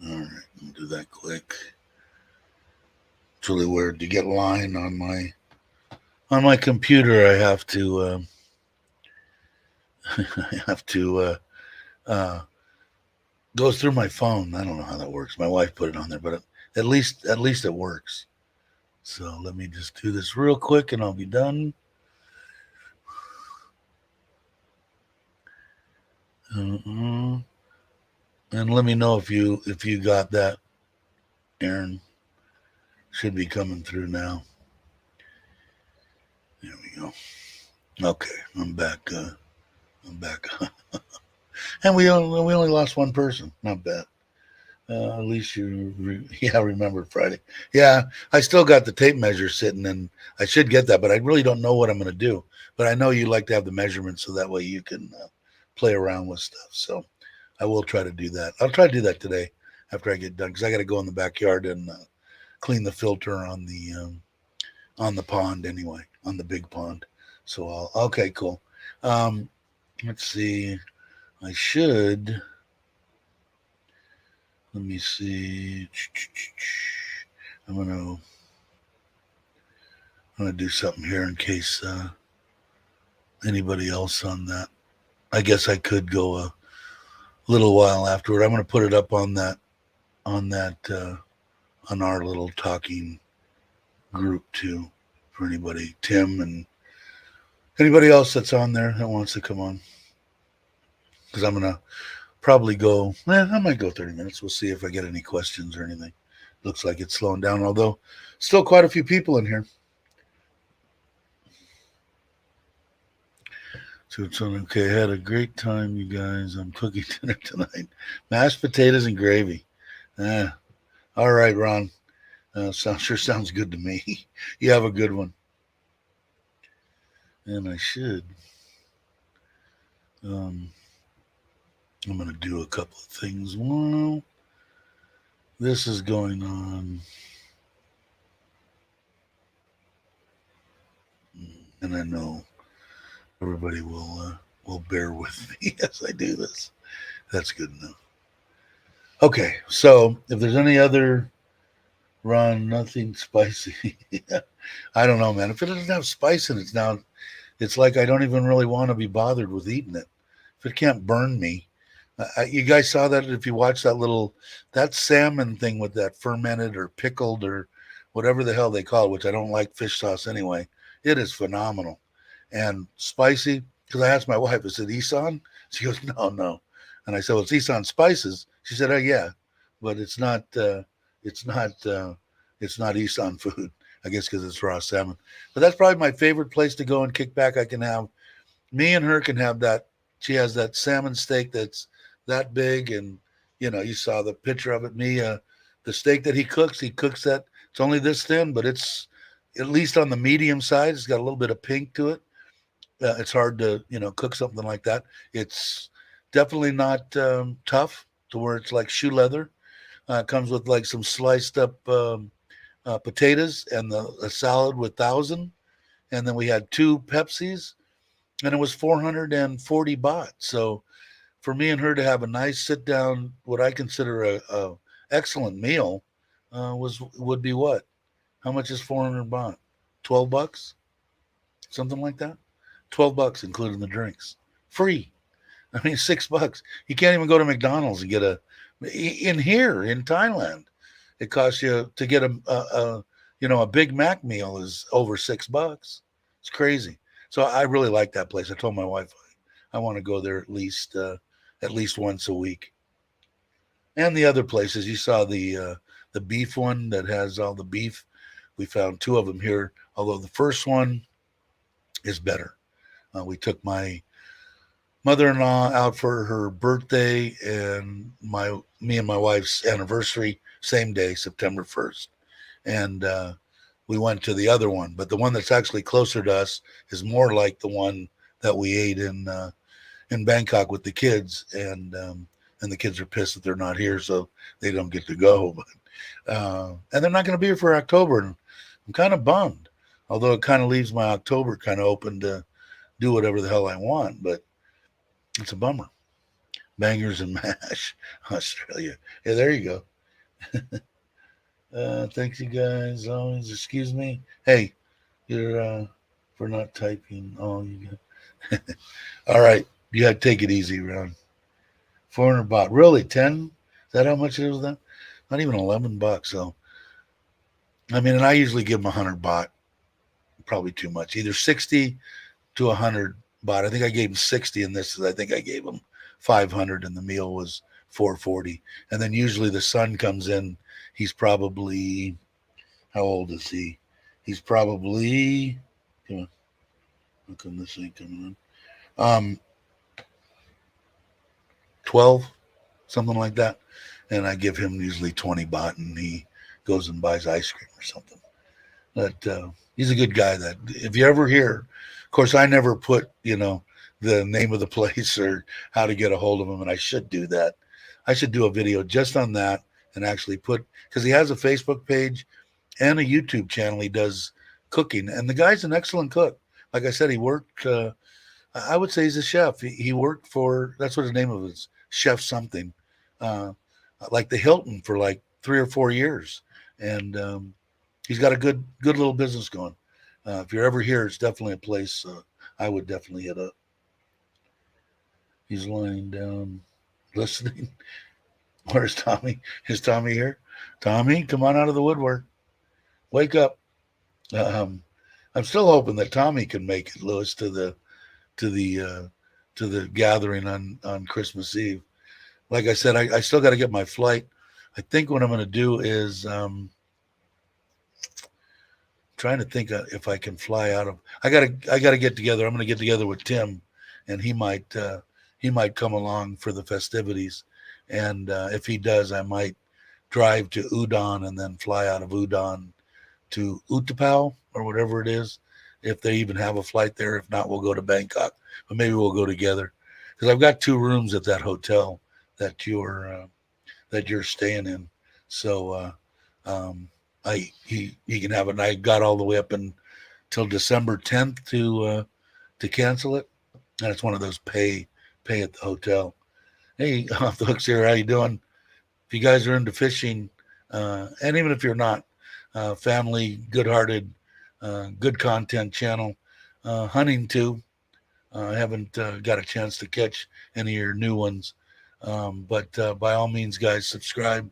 All right, I'll do that quick. It's really weird to get line on my computer. I have to I have to uh, go through my phone. I don't know how that works. My wife put it on there, but at least it works. So let me just do this real quick, and I'll be done. Uh-uh. And let me know if you got that, Aaron. Should be coming through now. There we go. Okay, I'm back. I'm back. And we only lost one person. Not bad. At least remembered Friday. Yeah, I still got the tape measure sitting, and I should get that, but I really don't know what I'm going to do. But I know you like to have the measurements, so that way you can play around with stuff. So I will try to do that. I'll try to do that today after I get done, because I got to go in the backyard and clean the filter on the pond anyway, on the big pond. So okay, cool. Let's see. I should. Let me see. I'm gonna do something here in case anybody else on that. I guess I could go a little while afterward. I'm gonna put it up on our little talking group too, for anybody, Tim and anybody else that's on there that wants to come on. Because I'm gonna probably go. I might go 30 minutes. We'll see if I get any questions or anything. Looks like it's slowing down, although still quite a few people in here. So it's on. Okay, I had a great time, you guys. I'm cooking dinner tonight. Mashed potatoes and gravy. All right, Ron. Sounds good to me. You have a good one. And I should. I'm going to do a couple of things while this is going on. And I know everybody will bear with me as I do this. That's good enough. Okay, so if there's any other Ron, nothing spicy. I don't know, man. If it doesn't have spice in it now, it's like I don't even really want to be bothered with eating it. If it can't burn me, you guys saw that if you watch that salmon thing with that fermented or pickled or whatever the hell they call it, which I don't like fish sauce anyway. It is phenomenal and spicy. Because I asked my wife, is it Isan? She goes, no. And I said, well, it's Isan spices. She said, oh yeah, but it's not. It's not. It's not Isan food. I guess because it's raw salmon. But that's probably my favorite place to go and kick back. I can have me and her can have that. She has that salmon steak that's that big, and you saw the picture of it. The steak that he cooks that it's only this thin, but it's at least on the medium side. It's got a little bit of pink to it. It's hard to cook something like that. It's definitely not tough to where it's like shoe leather. It comes with like some sliced up potatoes and a salad with 1,000, and then we had 2 Pepsis, and it was 440 baht. So for me and her to have a nice sit down, what I consider a excellent meal, would be what? How much is 400 baht? $12, something like that. $12 including the drinks, free. I mean, $6. You can't even go to McDonald's and get in here in Thailand. It costs you to get a Big Mac meal is over $6. It's crazy. So I really like that place. I told my wife I want to go there at least once a week. And the other places, you saw the beef one that has all the beef. We found 2 of them here, although the first one is better. We took my mother-in-law out for her birthday, and me and my wife's anniversary same day, September 1st. And we went to the other one, but the one that's actually closer to us is more like the one that we ate in Bangkok with the kids, and the kids are pissed that they're not here, so they don't get to go. But and they're not going to be here for October, and I'm kind of bummed. Although it kind of leaves my October kind of open to do whatever the hell I want, but it's a bummer. Bangers and mash, Australia. Yeah, there you go. Thanks, you guys. Always excuse me. Hey, you're for not typing. Oh, you got. All right, you got to take it easy, Ron. 400 baht. Really? 10? Is that how much it was then? Not even $11. So, I mean, and I usually give them 100 baht. Probably too much. Either 60 to 100 baht. I think I gave him 60 in this. I think I gave him 500, and the meal was 440. And then usually the son comes in. He's probably, how old is he? He's probably, come on, look on this thing coming in. 12, something like that. And I give him usually 20 baht, and he goes and buys ice cream or something. But he's a good guy. That if you ever hear, of course, I never put, the name of the place or how to get a hold of him, and I should do that. I should do a video just on that and actually put, because he has a Facebook page and a YouTube channel. He does cooking, and the guy's an excellent cook. Like I said, he worked, I would say he's a chef. He worked for, that's what his name of it is, Chef something, like the Hilton for like 3 or 4 years. And he's got a good little business going. If you're ever here, it's definitely a place I would definitely hit up. He's lying down, listening. Where's Tommy? Is Tommy here? Tommy, come on out of the woodwork. Wake up. I'm still hoping that Tommy can make it, Lewis, to the gathering on Christmas Eve. Like I said, I still got to get my flight. I think what I'm going to do is trying to think if I can fly out of. I gotta get together. I'm going to get together with Tim, and he might come along for the festivities. And if he does, I might drive to Udon and then fly out of Udon to Utapao or whatever it is, if they even have a flight there. If not, we'll go to Bangkok. But maybe we'll go together, because I've got 2 rooms at that hotel that you're staying in. So he can have it. And I got all the way up until December 10th to cancel it, and it's one of those pay at the hotel. Hey, off the hooks here, how you doing? If you guys are into fishing, and even if you're not, family, good-hearted, good content channel, hunting too. I haven't got a chance to catch any of your new ones, but by all means, guys, subscribe.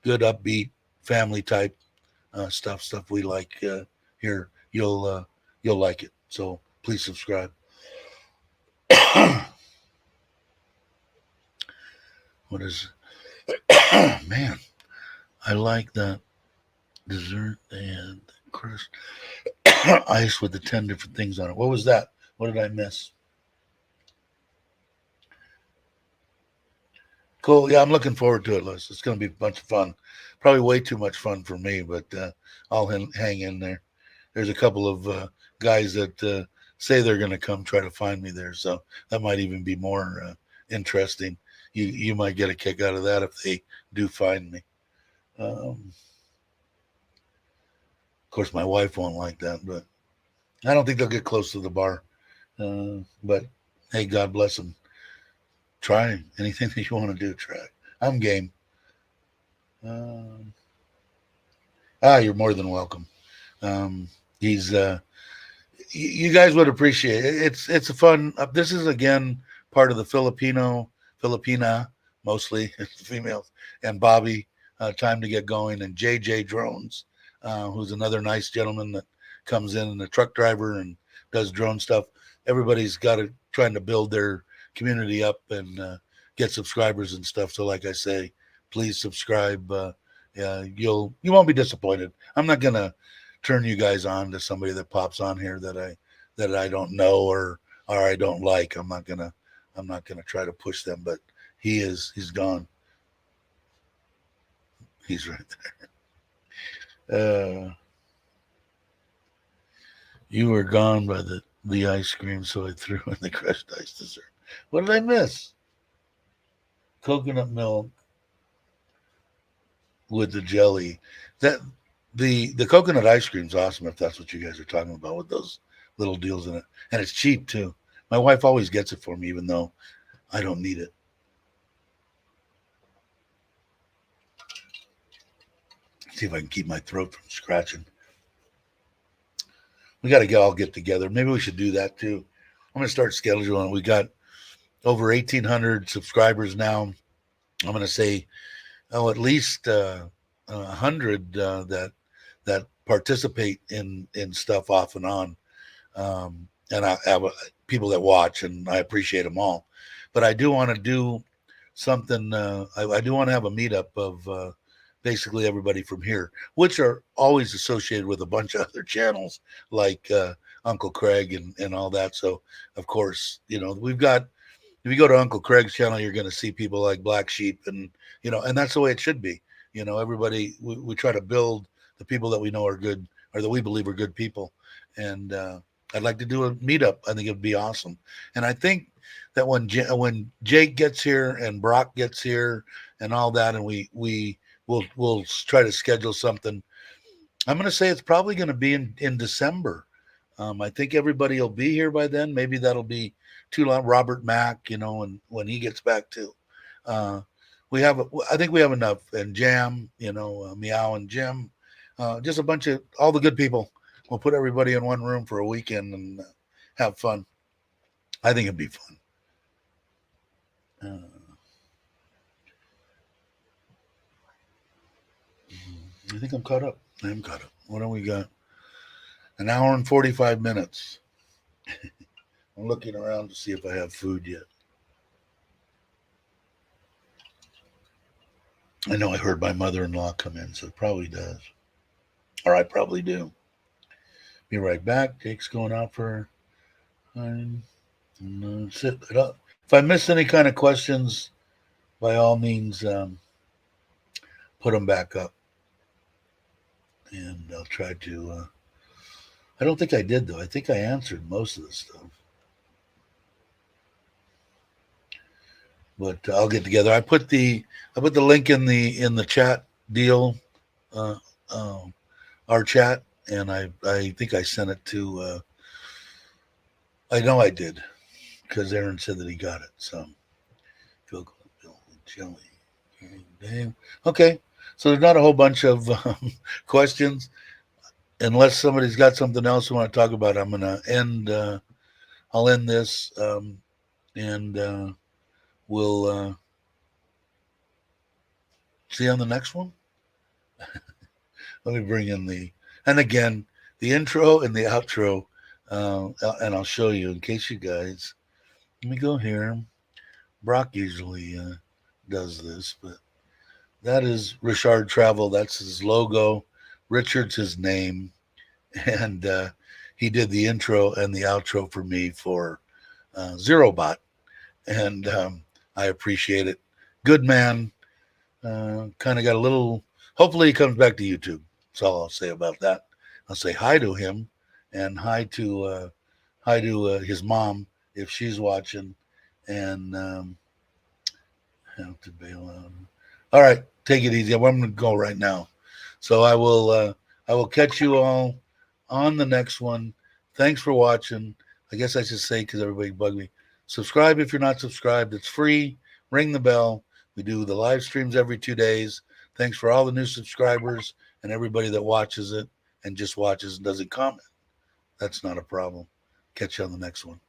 Good, upbeat, family type stuff we like here. You'll like it. So please subscribe. What is man? I like that dessert. They had crust ice with the 10 different things on it. What was that? What did I miss? Cool. Yeah, I'm looking forward to it, Liz. It's going to be a bunch of fun. Probably way too much fun for me, but I'll hang in there. There's a couple of guys that say they're going to come try to find me there, so that might even be more interesting. You might get a kick out of that if they do find me. Of course, my wife won't like that, but I don't think they'll get close to the bar. But hey, God bless them. Try anything that you want to do. Try. I'm game. You're more than welcome. He's you guys would appreciate it. It's a fun. This is again part of the Filipina, mostly females, and Bobby. Time to get going, and JJ Drones, who's another nice gentleman that comes in, and a truck driver and does drone stuff. Everybody's got to trying to build their community up and get subscribers and stuff. So like I say, please subscribe. You won't be disappointed. I'm not gonna turn you guys on to somebody that pops on here that I don't know or I don't like. I'm not gonna I'm not going to try to push them, but he's gone. He's right there. You were gone by the ice cream, so I threw in the crushed ice dessert. What did I miss? Coconut milk with the jelly. That the coconut ice cream's awesome if that's what you guys are talking about with those little deals in it. And it's cheap too. My wife always gets it for me even though I don't need it. See if I can keep my throat from scratching. We got to all get together. Maybe we should do that too. I'm going to start scheduling. We got over 1,800 subscribers now. I'm going to say, at least 100 that participate in stuff off and on. And I have people that watch, and I appreciate them all. But I do want to do something. I do want to have a meetup of basically everybody from here, which are always associated with a bunch of other channels like Uncle Craig and all that. So, of course, we've got, if you go to Uncle Craig's channel, you're going to see people like Black Sheep and that's the way it should be. Everybody, we try to build the people that we know are good or that we believe are good people. And I'd like to do a meetup. I think it'd be awesome. And I think that when Jake gets here and Brock gets here and all that, and we'll try to schedule something. I'm going to say it's probably going to be in December. I think everybody will be here by then. Maybe that'll be too long. Robert Mack, and when he gets back too. I think we have enough. And Jam, Meow and Jim, just a bunch of all the good people. We'll put everybody in one room for a weekend and have fun. I think it'd be fun. I think I'm caught up. I am caught up. What do we got? An hour and 45 minutes. I'm looking around to see if I have food yet. I know I heard my mother-in-law come in, so it probably does. Or I probably do. Be right back. Jake's going out for sit. If I miss any kind of questions, by all means, put them back up. And I'll try to. I don't think I did though. I think I answered most of the stuff. But I'll get together. I put the link in the chat deal, our chat, and I think I sent it to. I know I did, because Aaron said that he got it. So, jelly. Okay, so there's not a whole bunch of questions. Unless somebody's got something else we want to talk about, I'm going to end. I'll end this, and we'll see you on the next one. Let me bring in and again, the intro and the outro, and I'll show you in case you guys. Let me go here. Brock usually does this, but that is Richard Travel. That's his logo. Richard's his name, and he did the intro and the outro for me for ZeroBot, and I appreciate it. Good man. Kind of got a little. Hopefully, he comes back to YouTube. That's all I'll say about that. I'll say hi to him, and hi to his mom if she's watching, and have to bail out. All right, take it easy. I'm going to go right now. So I will catch you all on the next one. Thanks for watching. I guess I should say, because everybody bugged me, subscribe if you're not subscribed. It's free. Ring the bell. We do the live streams every 2 days. Thanks for all the new subscribers and everybody that watches it and just watches and doesn't comment. That's not a problem. Catch you on the next one.